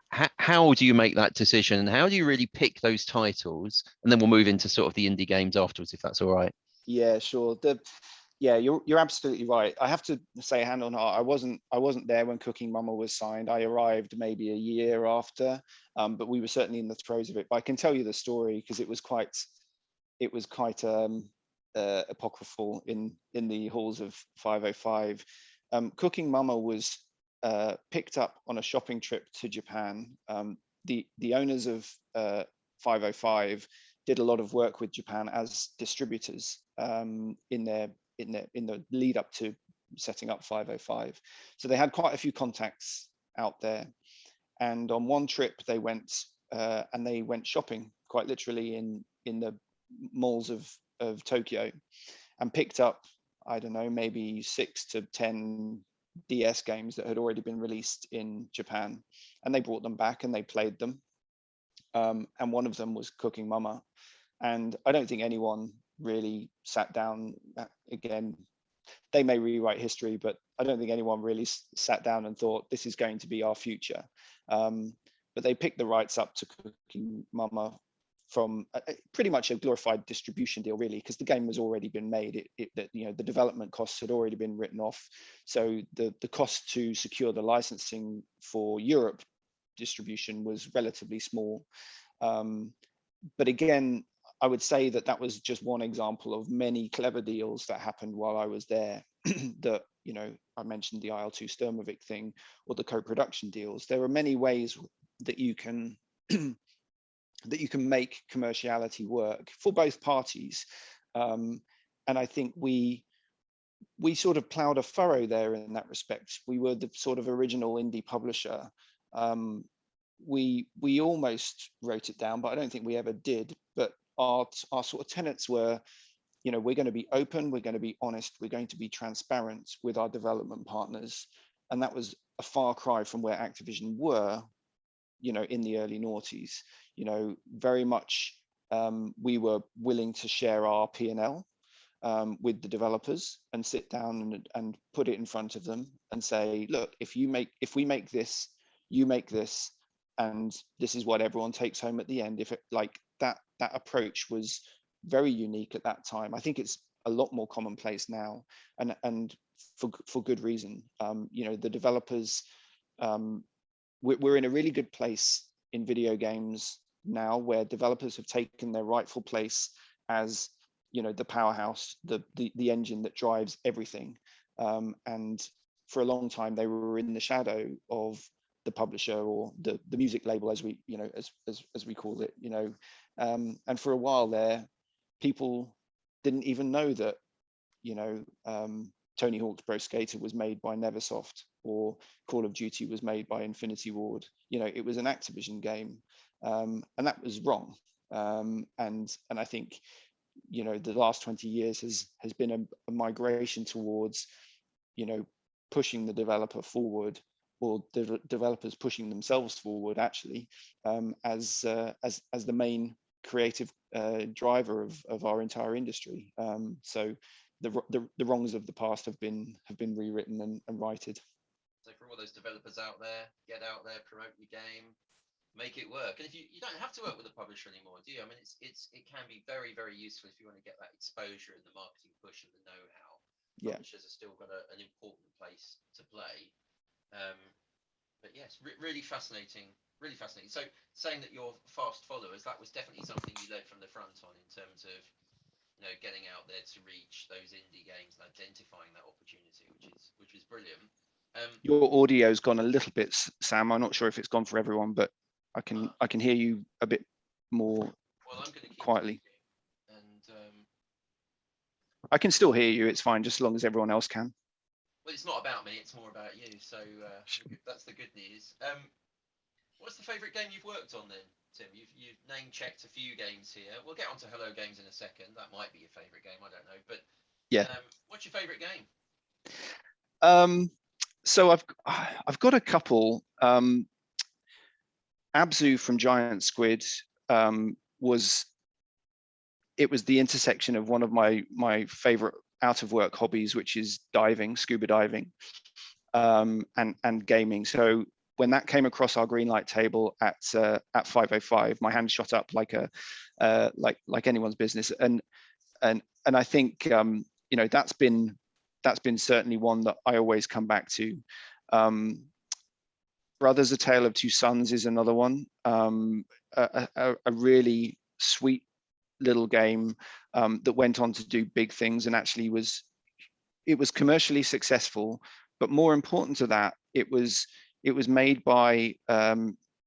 How do you make that decision, and how do you really pick those titles? And then we'll move into sort of the indie games afterwards, if that's all right. Yeah, sure. You're absolutely right. I have to say, hand on heart, I wasn't there when Cooking Mama was signed. I arrived maybe a year after, but we were certainly in the throes of it. But I can tell you the story because it was quite apocryphal in the halls of 505. Cooking Mama was picked up on a shopping trip to Japan. The owners of 505 did a lot of work with Japan as distributors in the lead up to setting up 505. So they had quite a few contacts out there. And on one trip they went shopping quite literally in the malls of Tokyo, and picked up, I don't know, maybe 6 to 10 DS games that had already been released in Japan, and they brought them back and they played them. And one of them was Cooking Mama. And I don't think anyone really sat down, again, they may rewrite history, but I don't think anyone really sat down and thought this is going to be our future. But they picked the rights up to Cooking Mama from pretty much a glorified distribution deal, really, because the game was already been made. The development costs had already been written off. So the cost to secure the licensing for Europe distribution was relatively small. But again, I would say that was just one example of many clever deals that happened while I was there. That, I mentioned the IL-2 Sturmovik thing, or the co-production deals. There are many ways that you can make commerciality work for both parties. And I think we sort of plowed a furrow there in that respect. We were the sort of original indie publisher. We almost wrote it down, but I don't think we ever did. But our sort of tenets were, we're going to be open, we're going to be honest, we're going to be transparent with our development partners. And that was a far cry from where Activision were, in the early noughties. Very much we were willing to share our P&L with the developers and sit down and put it in front of them and say, look, if we make this, you make this, and this is what everyone takes home at the end. If it, like that approach was very unique at that time. I think it's a lot more commonplace now, and for good reason. You know, the developers, we're in a really good place in video games now, where developers have taken their rightful place as, you know, the powerhouse, the engine that drives everything. And for a long time, they were in the shadow of the publisher, or the music label, as we, you know, as we call it, you know. And for a while there, people didn't even know that, you know, Tony Hawk's Pro Skater was made by Neversoft, or Call of Duty was made by Infinity Ward. You know, it was an Activision game, and that was wrong. And I think, you know, the last 20 years has been a migration towards, you know, pushing the developer forward, or the developers pushing themselves forward, actually, as the main creative driver of our entire industry. So the wrongs of the past have been rewritten and righted. So for all those developers out there, get out there, promote your game, make it work. And if you don't have to work with a publisher anymore, do you? I mean, it can be very, very useful if you want to get that exposure and the marketing push and the know-how. Yeah. Publishers have still got an important place to play. But yes, really fascinating, really fascinating. So saying that you're fast followers, that was definitely something you led from the front on, in terms of, you know, getting out there to reach those indie games and identifying that opportunity, which is brilliant. Your audio's gone a little bit, Sam. I'm not sure if it's gone for everyone, but I can hear you a bit more. Well, I'm going to keep quietly. And I can still hear you. It's fine, just as long as everyone else can. well, it's not about me, it's more about you. So that's the good news. What's the favourite game you've worked on then, Tim? You've name checked a few games here. We'll get onto Hello Games in a second. That might be your favourite game. I don't know, but yeah. What's your favourite game? So I've got a couple. Abzu from Giant Squid was the intersection of one of my favorite out of work hobbies, which is diving, scuba diving, and gaming. So when that came across our green light table at 5:05, my hand shot up like anyone's business, and I think you know, that's been certainly one that I always come back to. Brothers: A Tale of Two Sons is another one. A really sweet little game that went on to do big things, and actually was commercially successful. But more important to that, it was made by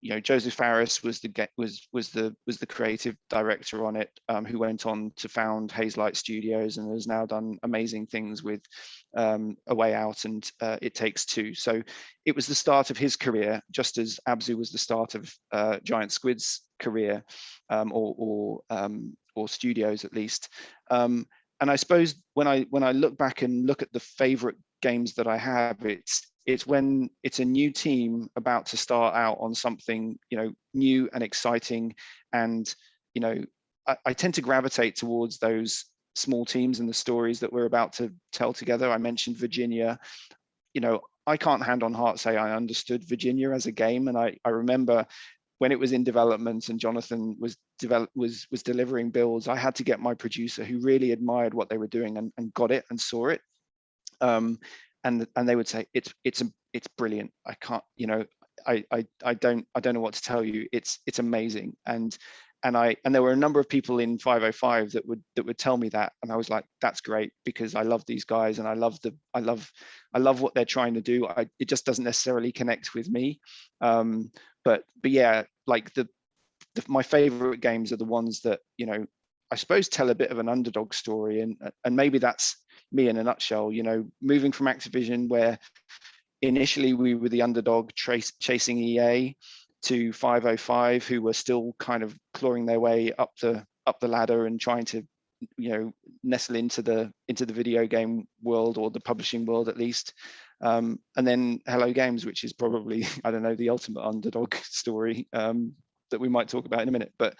you know, Joseph Faris was the creative director on it, who went on to found Hazelight Studios and has now done amazing things with A Way Out and It Takes Two. So it was the start of his career, just as Abzu was the start of Giant Squid's career, or studios at least. And I suppose when I look back and look at the favorite games that I have, it's when it's a new team about to start out on something, you know, new and exciting. And, you know, I tend to gravitate towards those small teams and the stories that we're about to tell together. I mentioned Virginia. You know, I can't hand on heart say I understood Virginia as a game. And I remember when it was in development and Jonathan was delivering builds, I had to get my producer, who really admired what they were doing and got it and saw it. And they would say it's brilliant. I can't, you know, I don't know what to tell you. It's amazing. And there were a number of people in 505 that would tell me that, and I was like, that's great, because I love these guys and I love what they're trying to do. It just doesn't necessarily connect with me. But yeah, like my favorite games are the ones that, you know, I suppose tell a bit of an underdog story, and maybe that's me in a nutshell. You know, moving from Activision, where initially we were the underdog chasing EA, to 505, who were still kind of clawing their way up the ladder and trying to, you know, nestle into the video game world, or the publishing world at least. And then Hello Games, which is probably, I don't know, the ultimate underdog story, that we might talk about in a minute. But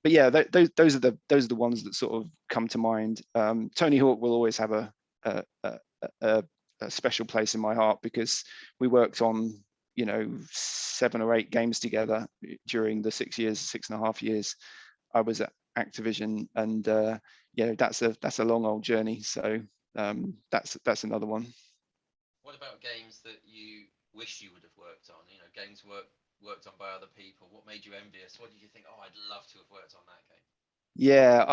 yeah, those are the ones that sort of come to mind. Tony Hawk will always have a special place in my heart, because we worked on, you know, 7 or 8 games together during the 6.5 years I was at Activision, and that's a long old journey. So that's another one. What about games that you wish you would have worked on? You know, games worked on by other people. What made you envious? What did you think? Oh, I'd love to have worked on that game. Yeah,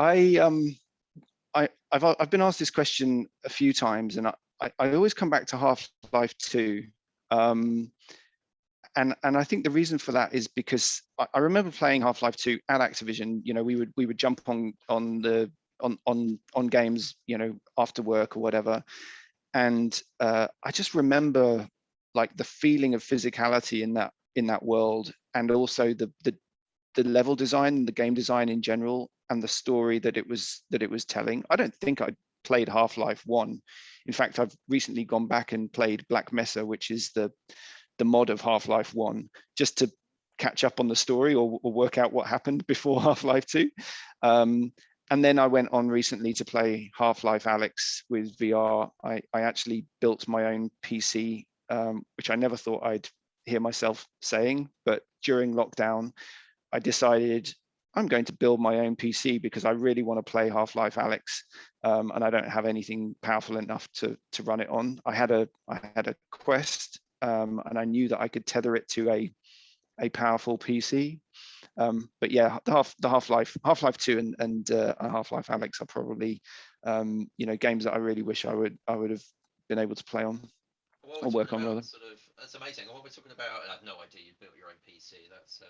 I've been asked this question a few times, and I always come back to Half-Life 2. And I think the reason for that is because I remember playing Half-Life 2 at Activision. You know, we would jump on games, you know, after work or whatever, and I just remember like the feeling of physicality in that world, and also the level design, the game design in general, and the story that it was telling. I don't think I played Half-Life 1. In fact, I've recently gone back and played Black Mesa, which is the mod of Half-Life 1, just to catch up on the story or work out what happened before Half-Life 2. And then I went on recently to play Half-Life Alyx with VR. I actually built my own PC, which I never thought I'd hear myself saying, but during lockdown, I decided I'm going to build my own PC because I really want to play Half-Life Alyx, and I don't have anything powerful enough to run it on. I had a Quest, and I knew that I could tether it to a powerful PC. But yeah, the Half-Life 2 and Half-Life Alyx are probably games that I really wish I would have been able to play on or work on rather. That's amazing. And what we're talking about, and I have no idea you built your own PC. That's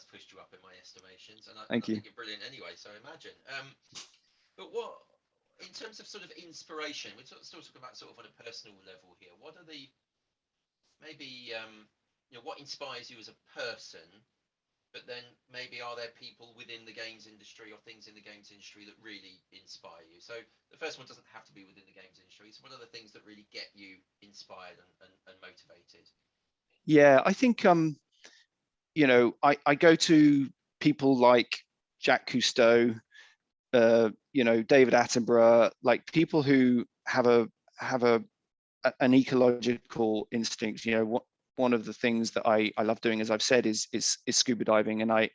pushed you up in my estimations, and I think you're brilliant anyway. So imagine. But what, in terms of sort of inspiration, we're still talking about sort of on a personal level here. What are the maybe what inspires you as a person? But then maybe are there people within the games industry or things in the games industry that really inspire you? So the first one doesn't have to be within the games industry. So what are the things that really get you inspired and motivated? Yeah, I think I go to people like Jacques Cousteau, David Attenborough, like people who have an ecological instinct. You know, one of the things that I love doing, as I've said, is scuba diving, and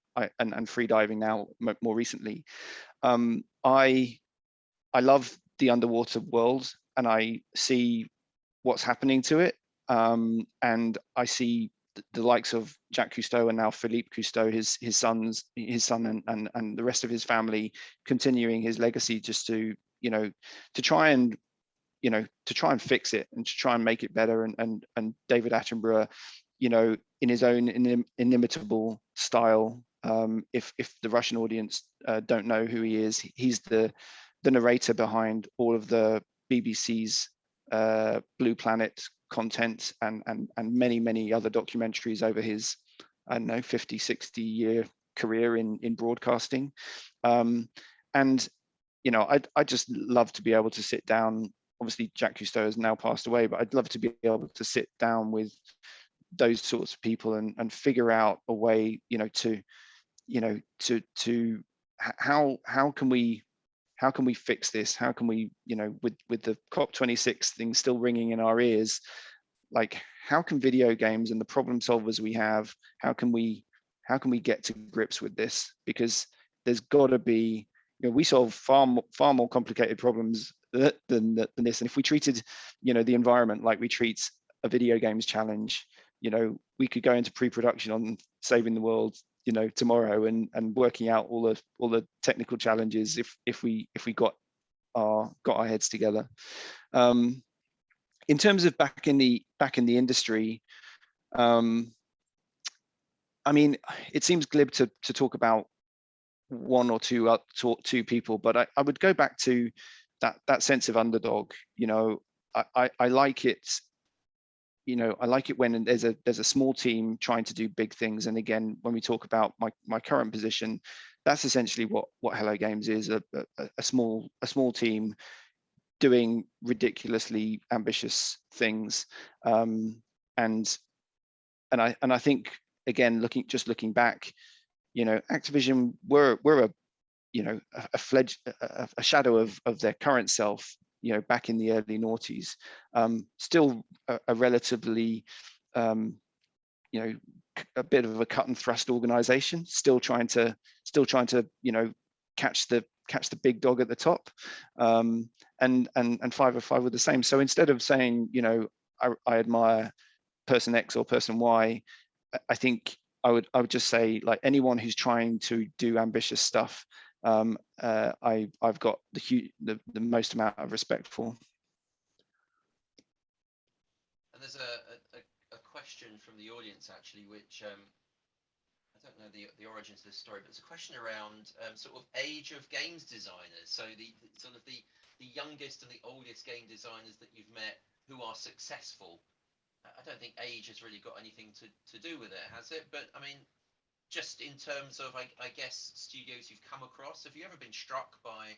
free diving now more recently. I love the underwater world, and I see what's happening to it, and I see the likes of Jacques Cousteau and now Philippe Cousteau, his son and the rest of his family continuing his legacy, just to try and fix it and to try and make it better. And David Attenborough, in his own inimitable style. If the Russian audience don't know who he is, he's the narrator behind all of the BBC's Blue Planet content and many other documentaries over his 50-60 year career in broadcasting. And I just love to be able to sit down. Obviously Jacques Cousteau has now passed away, but I'd love to be able to sit down with those sorts of people and figure out a way, how can we fix this? How can we, with the COP26 thing still ringing in our ears, like how can video games and the problem solvers we have, how can we get to grips with this? Because there's got to be, we solve far more complicated problems than this. And if we treated, the environment like we treat a video games challenge, we could go into pre-production on saving the world, tomorrow, and working out all the technical challenges if we got our heads together. In terms of back in the industry, I mean, it seems glib to talk about one or two people, but I would go back to that sense of underdog. I like it. I like it when there's a small team trying to do big things. And again, when we talk about my current position, that's essentially what Hello Games is: a small team doing ridiculously ambitious things. And I think, again, looking back, Activision were a shadow of their current self, back in the early noughties. Still a relatively a bit of a cut and thrust organization, still trying to catch the big dog at the top, and 505 were the same. So instead of saying, you know, I admire person X or person Y, I think I would just say, like, anyone who's trying to do ambitious stuff, I've got the most amount of respect for. And there's a question from the audience actually, which I don't know the origins of this story, but it's a question around sort of age of games designers. So the sort of the youngest and the oldest game designers that you've met who are successful. I don't think age has really got anything to do with it, has it? But I mean, just in terms of, I guess, studios you've come across, have you ever been struck by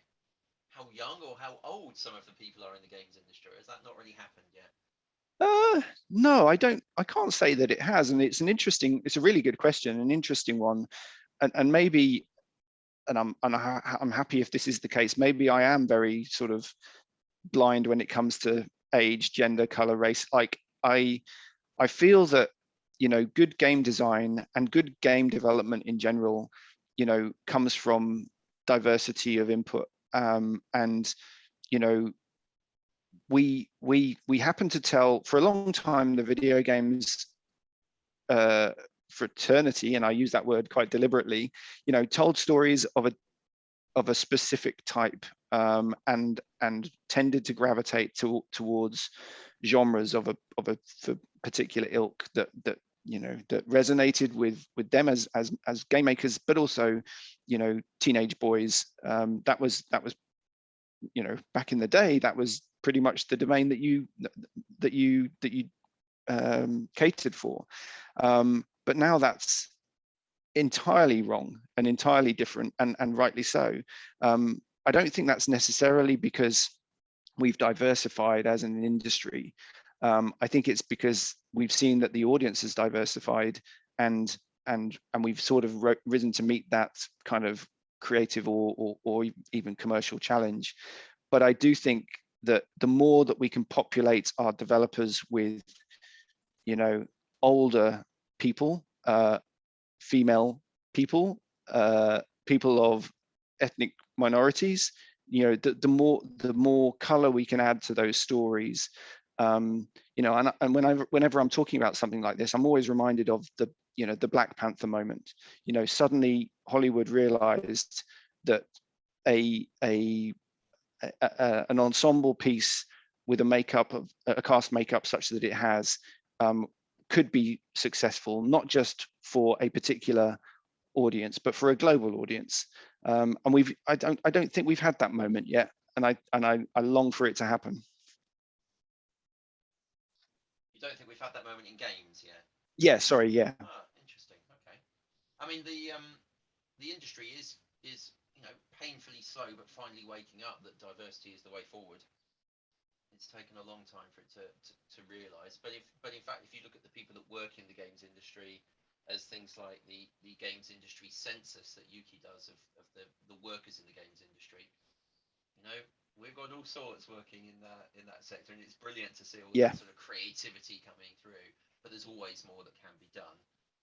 how young or how old some of the people are in the games industry? Has that not really happened yet? No, I can't say that it has, and it's a really good question, an interesting one, and maybe, and I'm happy if this is the case. Maybe I am very sort of blind when it comes to age, gender, color, race. Like, I feel that, you know, good game design and good game development in general, you know, comes from diversity of input, and, you know, we happen to tell, for a long time, the video games fraternity, and I use that word quite deliberately, you know, told stories of a specific type, and tended to gravitate towards genres of a particular ilk that you know, that resonated with them as game makers, but also, you know, teenage boys. That was, you know, back in the day, that was pretty much the domain that you catered for. But now that's entirely wrong and entirely different, and rightly so. I don't think that's necessarily because we've diversified as an industry. I think it's because we've seen that the audience has diversified, and we've sort of risen to meet that kind of creative or even commercial challenge. But I do think that the more that we can populate our developers with, you know, older people, female people, people of ethnic minorities, you know, the more color we can add to those stories. You know, and whenever I'm talking about something like this, I'm always reminded of the, you know, the Black Panther moment. You know, suddenly Hollywood realized that an ensemble piece with a cast makeup such that it has, could be successful, not just for a particular audience, but for a global audience. And I don't think we've had that moment yet, and I long for it to happen. You don't think we've had that moment in games yet? Yeah, sorry, yeah. Ah, interesting. Okay. I mean, the industry is you know, painfully slow, but finally waking up that diversity is the way forward. It's taken a long time for it to realise. But in fact, if you look at the people that work in the games industry, as things like the games industry census that Ukie does of the workers in the games industry, you know, we've got all sorts working in that sector, and it's brilliant to see all that sort of creativity coming through. But there's always more that can be done.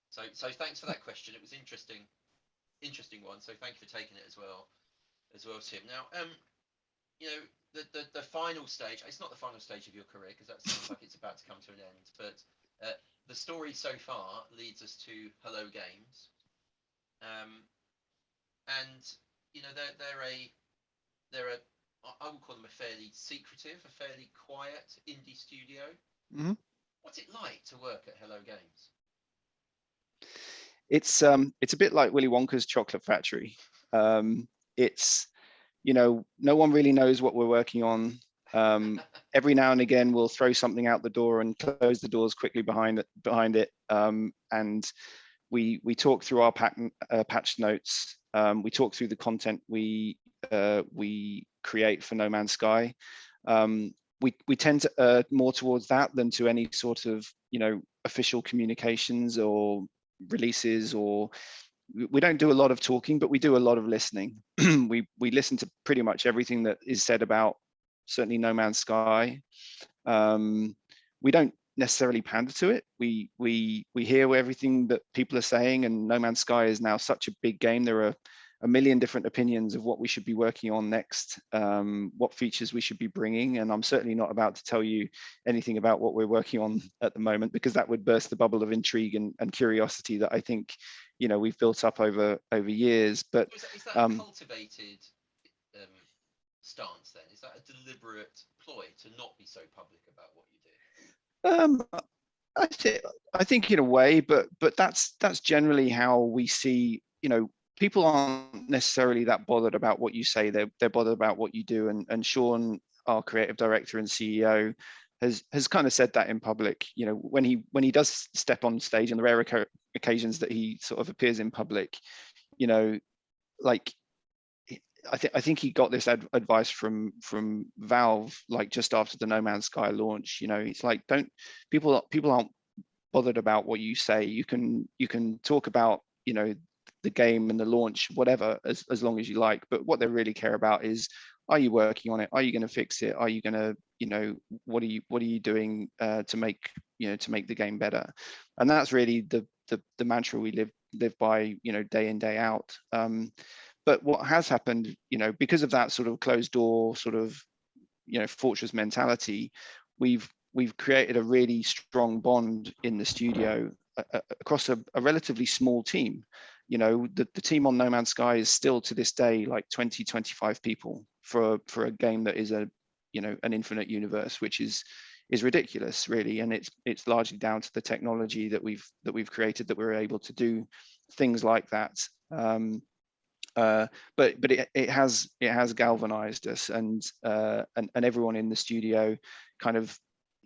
So thanks for that question. It was interesting one. So thank you for taking it as well, Tim. Now, you know, the final stage. It's not the final stage of your career, because that sounds like it's about to come to an end. But the story so far leads us to Hello Games, and you know, they're a I would call them a fairly secretive, a fairly quiet indie studio. Mm-hmm. What's it like to work at Hello Games? It's a bit like Willy Wonka's chocolate factory. It's, you know, no one really knows what we're working on. Every now and again, we'll throw something out the door and close the doors quickly behind it. And we talk through our patch notes. We talk through the content we create for No Man's Sky. We tend to err more towards that than to any sort of, you know, official communications or releases, or we don't do a lot of talking, but we do a lot of listening. we listen to pretty much everything that is said about certainly No Man's Sky. We don't necessarily pander to it. We hear everything that people are saying, and No Man's Sky is now such a big game. There are a million different opinions of what we should be working on next, what features we should be bringing. And I'm certainly not about to tell you anything about what we're working on at the moment, because that would burst the bubble of intrigue and curiosity that I think, you know, we've built up over years. But is that a cultivated stance then? Is that a deliberate ploy to not be so public about what you do? I think in a way, but that's generally how we see, you know, people aren't necessarily that bothered about what you say. They're bothered about what you do. And Sean, our creative director and CEO, has kind of said that in public. You know, when he does step on stage, on the rare occasions that he sort of appears in public, you know, like I think he got this advice from Valve, like just after the No Man's Sky launch. You know, it's like, people aren't bothered about what you say. You can talk about, you know, the game and the launch, whatever, as long as you like. But what they really care about is, are you working on it? Are you going to fix it? Are you going to, you know, what are you doing to make the game better? And that's really the mantra we live by, you know, day in, day out. But what has happened, you know, because of that sort of closed door, sort of, you know, fortress mentality, we've created a really strong bond in the studio across a relatively small team. You know, the team on No Man's Sky is still to this day like 20-25 people for a game that is an infinite universe, which is ridiculous, really. And it's largely down to the technology that we've created, that we're able to do things like that. But it has galvanized us, and everyone in the studio kind of,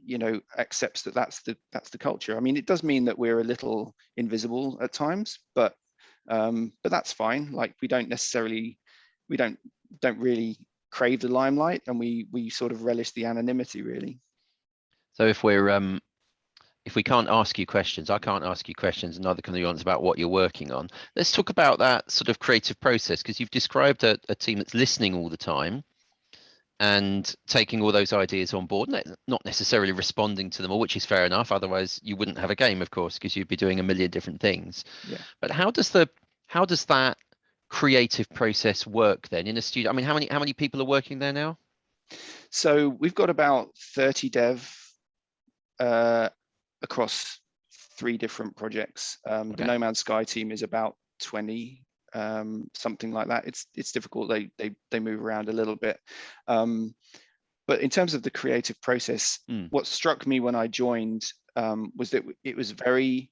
you know, accepts that that's the culture. I mean, it does mean that we're a little invisible at times, but that's fine. Like, we don't really crave the limelight, and we sort of relish the anonymity, really. So if we can't ask you questions, I can't ask you questions, and neither can the audience, about what you're working on. Let's talk about that sort of creative process, because you've described a team that's listening all the time and taking all those ideas on board, not necessarily responding to them all, which is fair enough. Otherwise, you wouldn't have a game, of course, because you'd be doing a million different things. Yeah. But how does that creative process work then in a studio? I mean, how many people are working there now? So we've got about 30 dev across 3 different projects. Okay. The No Man's Sky team is about 20, something like that. It's difficult. They move around a little bit. But in terms of the creative process, what struck me when I joined was that it was very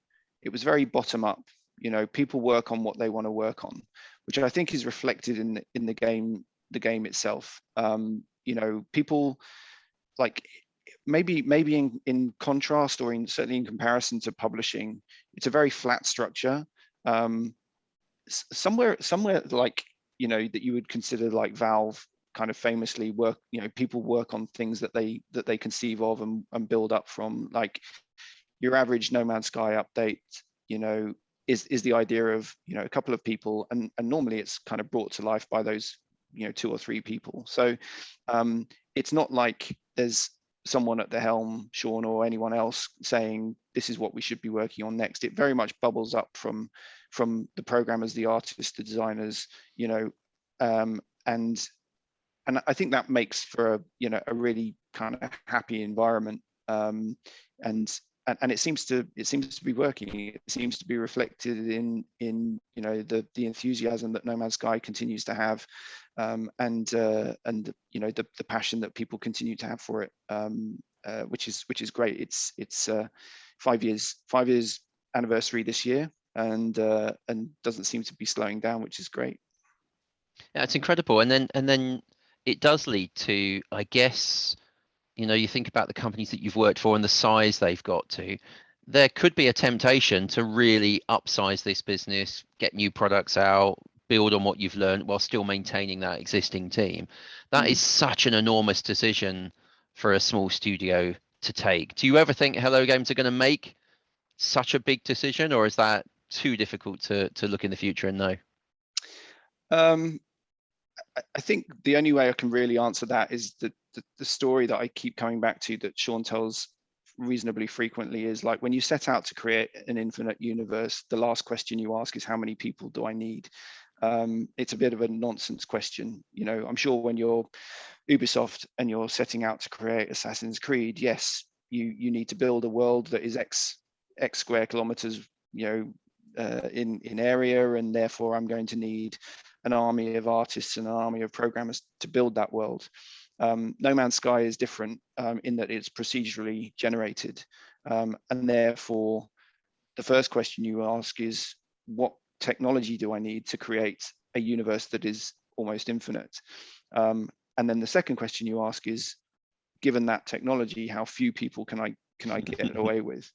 bottom up. You know, people work on what they want to work on, which I think is reflected in the game itself. You know, people, like, maybe in contrast, or certainly in comparison to publishing, it's a very flat structure. Somewhere like, you know, that you would consider, like Valve kind of famously work, you know, people work on things that they conceive of and build up from. Like, your average No Man's Sky update, you know, is the idea of, you know, a couple of people, and normally it's kind of brought to life by those, you know, 2 or 3 people. So it's not like there's someone at the helm, Sean or anyone else, saying this is what we should be working on next. It very much bubbles up from the programmers, the artists, the designers, you know, and I think that makes for a really kind of happy environment, and it seems to be working. It seems to be reflected in you know, the enthusiasm that No Man's Sky continues to have, and you know, the passion that people continue to have for it, which is great. It's 5 years anniversary this year, and doesn't seem to be slowing down, which is great. Yeah, it's incredible. And then it does lead to, I guess, you know, you think about the companies that you've worked for and the size they've got to, there could be a temptation to really upsize this business, get new products out, build on what you've learned while still maintaining that existing team. That is such an enormous decision for a small studio to take. Do you ever think Hello Games are going to make such a big decision, or is that too difficult to look in the future and know? I think the only way I can really answer that is the story that I keep coming back to, that Sean tells reasonably frequently, is like, when you set out to create an infinite universe, the last question you ask is, how many people do I need? It's a bit of a nonsense question. You know, I'm sure when you're Ubisoft and you're setting out to create Assassin's Creed, yes, you need to build a world that is X square kilometers, you know, in area, and therefore I'm going to need an army of artists and an army of programmers to build that world. No Man's Sky is different in that it's procedurally generated, and therefore the first question you ask is, what technology do I need to create a universe that is almost infinite? And then the second question you ask is, given that technology, how few people can I get it away with?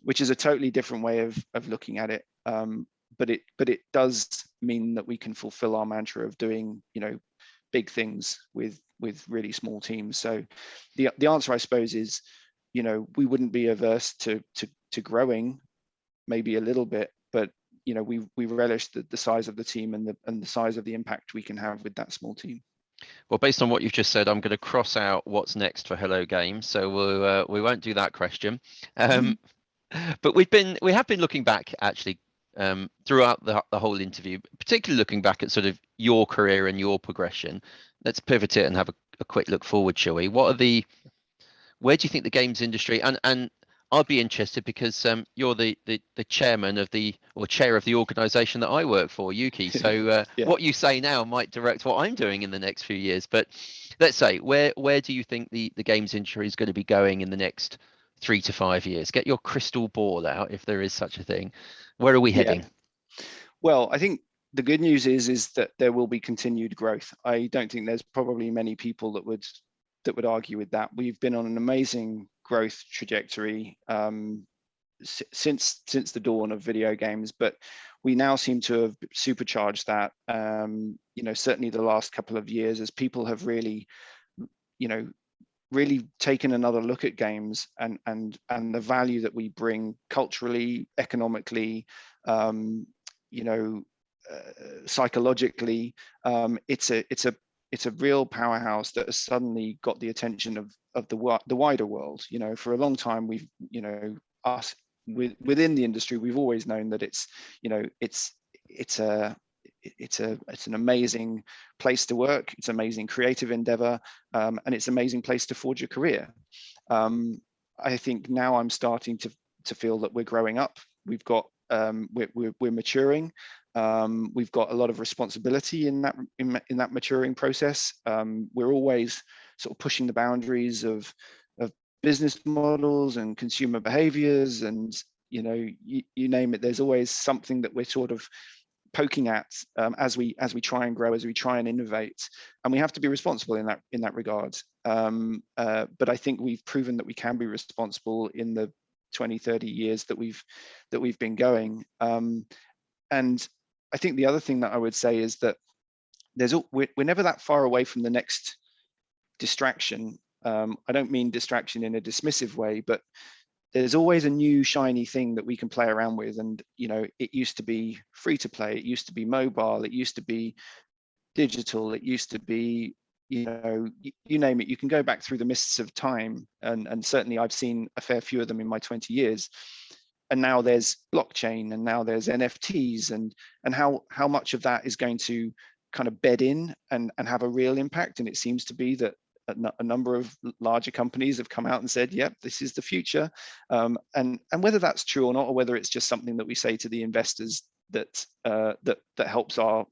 Which is a totally different way of looking at it. But it does mean that we can fulfill our mantra of doing, you know, big things with really small teams. So the answer, I suppose, is, you know, we wouldn't be averse to growing, maybe a little bit, but you know, we relish the size of the team and the size of the impact we can have with that small team. Well, based on what you've just said, I'm going to cross out what's next for Hello Games, so we won't do that question. But we have been looking back actually throughout the whole interview, particularly looking back at sort of your career and your progression. Let's pivot it and have a quick look forward, shall we? Where do you think the games industry, and I'd be interested because you're the chairman of chair of the organisation that I work for, Ukie. So Yeah. what you say now might direct what I'm doing in the next few years. But let's say, where do you think the games industry is going to be going in the next 3 to 5 years? Get your crystal ball out, if there is such a thing. Where are we heading? Well, I think the good news is that there will be continued growth. I don't think there's probably many people that would argue with that. We've been on an amazing growth trajectory since the dawn of video games, but we now seem to have supercharged that. You know, certainly the last couple of years, as people have really, you know, really taken another look at games and the value that we bring culturally, economically, you know, psychologically. It's a real powerhouse that has suddenly got the attention of the wider world. You know, for a long time, we've, you know, us within the industry, we've always known that it's, you know, it's an amazing place to work. It's an amazing creative endeavor, and it's an amazing place to forge a career. I think now I'm starting to feel that we're growing up. We've got we're maturing. We've got a lot of responsibility in that maturing process. We're always sort of pushing the boundaries of business models and consumer behaviors, and you know, you name it. There's always something that we're sort of poking at as we try and grow, as we try and innovate, and we have to be responsible in that regard. But I think we've proven that we can be responsible in the 20-30 years that we've been going. And I think the other thing that I would say is that we're never that far away from the next distraction. I don't mean distraction in a dismissive way, but there's always a new shiny thing that we can play around with. And you know, it used to be free to play, it used to be mobile, it used to be digital, it used to be, you know, you name it. You can go back through the mists of time, and certainly I've seen a fair few of them in my 20 years. And now there's blockchain, and now there's NFTs, and how much of that is going to kind of bed in and have a real impact. And it seems to be that a number of larger companies have come out and said, yep, this is the future. And whether that's true or not, or whether it's just something that we say to the investors that helps our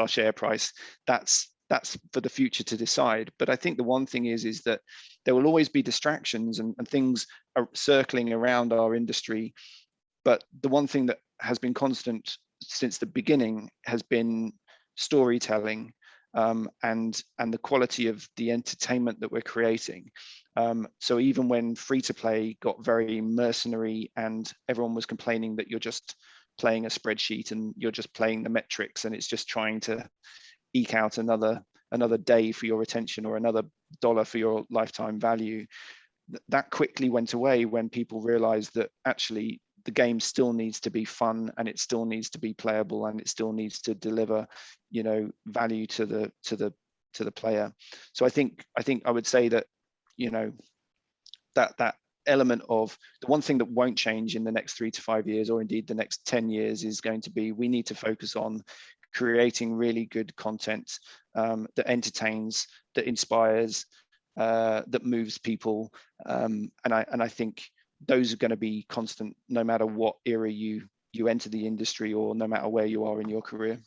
share price, that's for the future to decide. But I think the one thing is that there will always be distractions and things are circling around our industry. But the one thing that has been constant since the beginning has been storytelling, and the quality of the entertainment that we're creating. So even when free to play got very mercenary and everyone was complaining that you're just playing a spreadsheet and you're just playing the metrics and it's just trying to eke out another day for your attention or another dollar for your lifetime value, that quickly went away when people realized that actually the game still needs to be fun, and it still needs to be playable, and it still needs to deliver, you know, value to the player. So I think I would say that, you know, that element of the one thing that won't change in the next 3 to 5 years, or indeed the next 10 years, is going to be, we need to focus on creating really good content that entertains, that inspires, that moves people, and I think those are going to be constant no matter what era you enter the industry, or no matter where you are in your career.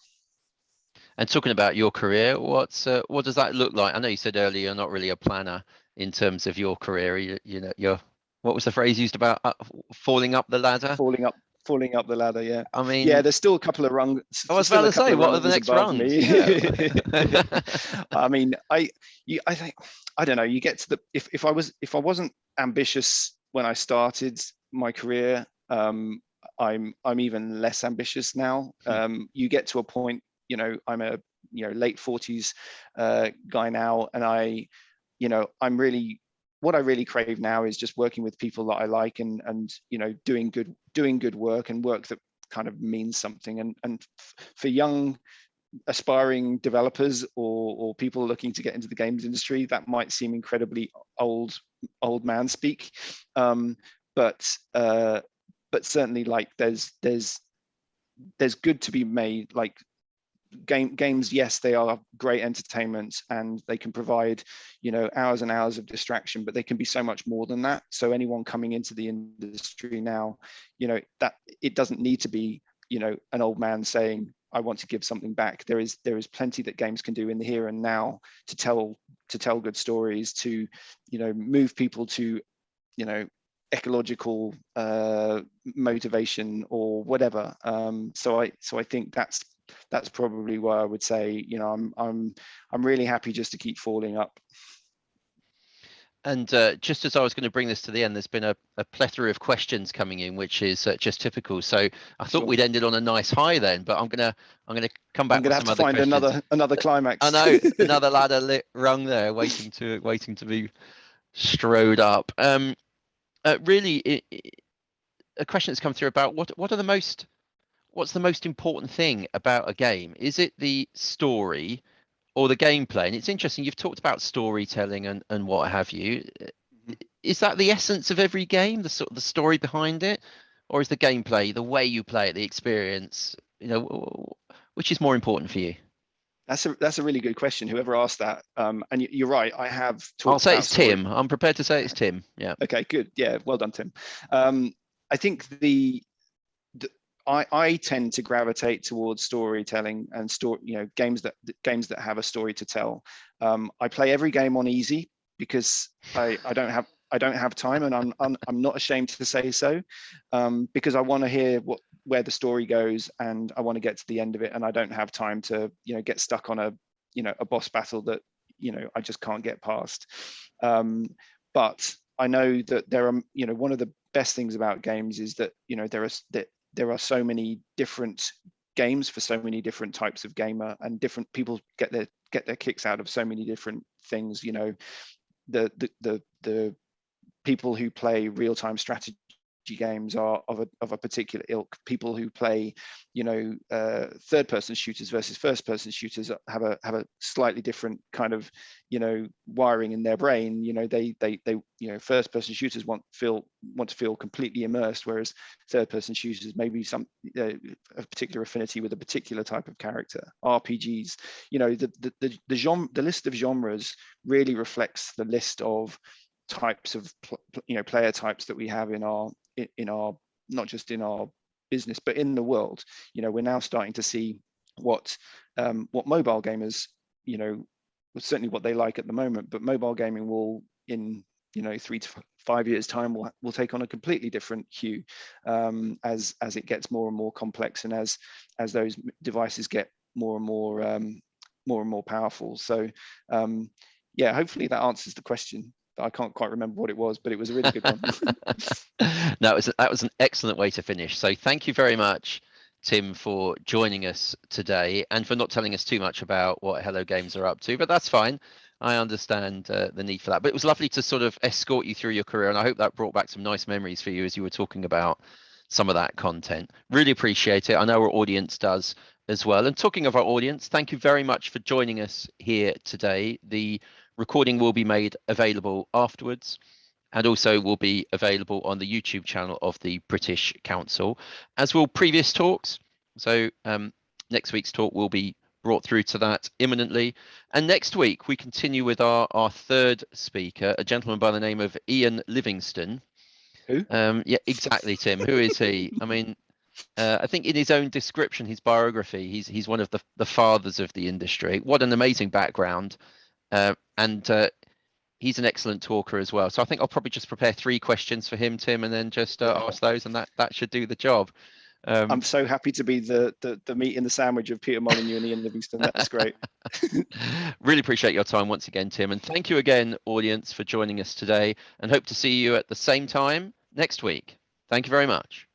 And talking about your career, what does that look like? I know you said earlier you're not really a planner in terms of your career. You know, you're, what was the phrase used about falling up the ladder? Falling up the ladder, yeah. I mean, yeah, there's still a couple of rungs. I was about to say, what are the next rungs? Yeah. I mean, I think, I don't know. You get to the, if I wasn't ambitious when I started my career, I'm even less ambitious now. You get to a point, you know, I'm a late 40s guy now, and I'm really, what I really crave now is just working with people that I like, and doing good work, and work that kind of means something. And for young aspiring developers or people looking to get into the games industry, that might seem incredibly old man speak, but certainly, like, there's good to be made. Like, games, yes, they are great entertainment, and they can provide hours and hours of distraction, but they can be so much more than that. So anyone coming into the industry now, that it doesn't need to be an old man saying, I want to give something back. There is plenty that games can do in the here and now to tell good stories, to move people to ecological motivation or whatever. So I think that's probably why I would say, I'm really happy just to keep falling up. And just as I was going to bring this to the end, there's been a plethora of questions coming in, which is just typical. So I thought we'd ended on a nice high then, but I'm gonna come back. I'm gonna have to find another climax. I know, another ladder rung there, waiting to be strode up. Really, a question that's come through about what's the most important thing about a game? Is it the story or the gameplay? And it's interesting, you've talked about storytelling and what have you. Is that the essence of every game, the sort of the story behind it, or is the gameplay, the way you play it, the experience, which is more important for you? That's a really good question, whoever asked that. And you're right, I have talked I'll say about it's Tim. I'm prepared to say it's Tim. Yeah. Okay, good. Yeah, well done, Tim. I think I tend to gravitate towards storytelling and games that have a story to tell. I play every game on easy because I don't have time, and I'm not ashamed to say so, because I want to hear where the story goes, and I want to get to the end of it, and I don't have time to get stuck on a boss battle that I just can't get past. But I know that there are one of the best things about games is that there are so many different games for so many different types of gamer, and different people get their kicks out of so many different things. The people who play real-time strategy games are of a particular ilk. People who play third-person shooters versus first-person shooters have a slightly different kind of wiring in their brain. They first-person shooters want to feel completely immersed, whereas third-person shooters maybe a particular affinity with a particular type of character. RPGs, the list of genres really reflects the list of types of player types that we have in our not just in our business but in the world. We're now starting to see what mobile gamers, certainly what they like at the moment, but mobile gaming will in 3 to 5 years time will take on a completely different hue, as it gets more and more complex, and as those devices get more and more powerful. So yeah, hopefully that answers the question. I can't quite remember what it was, but it was a really good one. No, that was an excellent way to finish. So thank you very much, Tim, for joining us today, and for not telling us too much about what Hello Games are up to, but that's fine. I understand the need for that. But it was lovely to sort of escort you through your career, and I hope that brought back some nice memories for you as you were talking about some of that content. Really appreciate it. I know our audience does as well. And talking of our audience, thank you very much for joining us here today. The recording will be made available afterwards, and also will be available on the YouTube channel of the British Council, as will previous talks. So Next week's talk will be brought through to that imminently. And next week, we continue with our third speaker, a gentleman by the name of Ian Livingston. Who? Yeah, exactly, Tim. Who is he? I mean, I think in his own description, his biography, he's one of the fathers of the industry. What an amazing background. And he's an excellent talker as well. So I think I'll probably just prepare 3 questions for him, Tim, and then just ask those, and that should do the job. I'm so happy to be the meat in the sandwich of Peter Molyneux and Ian Livingston. That's great. Really appreciate your time once again, Tim. And thank you again, audience, for joining us today, and hope to see you at the same time next week. Thank you very much.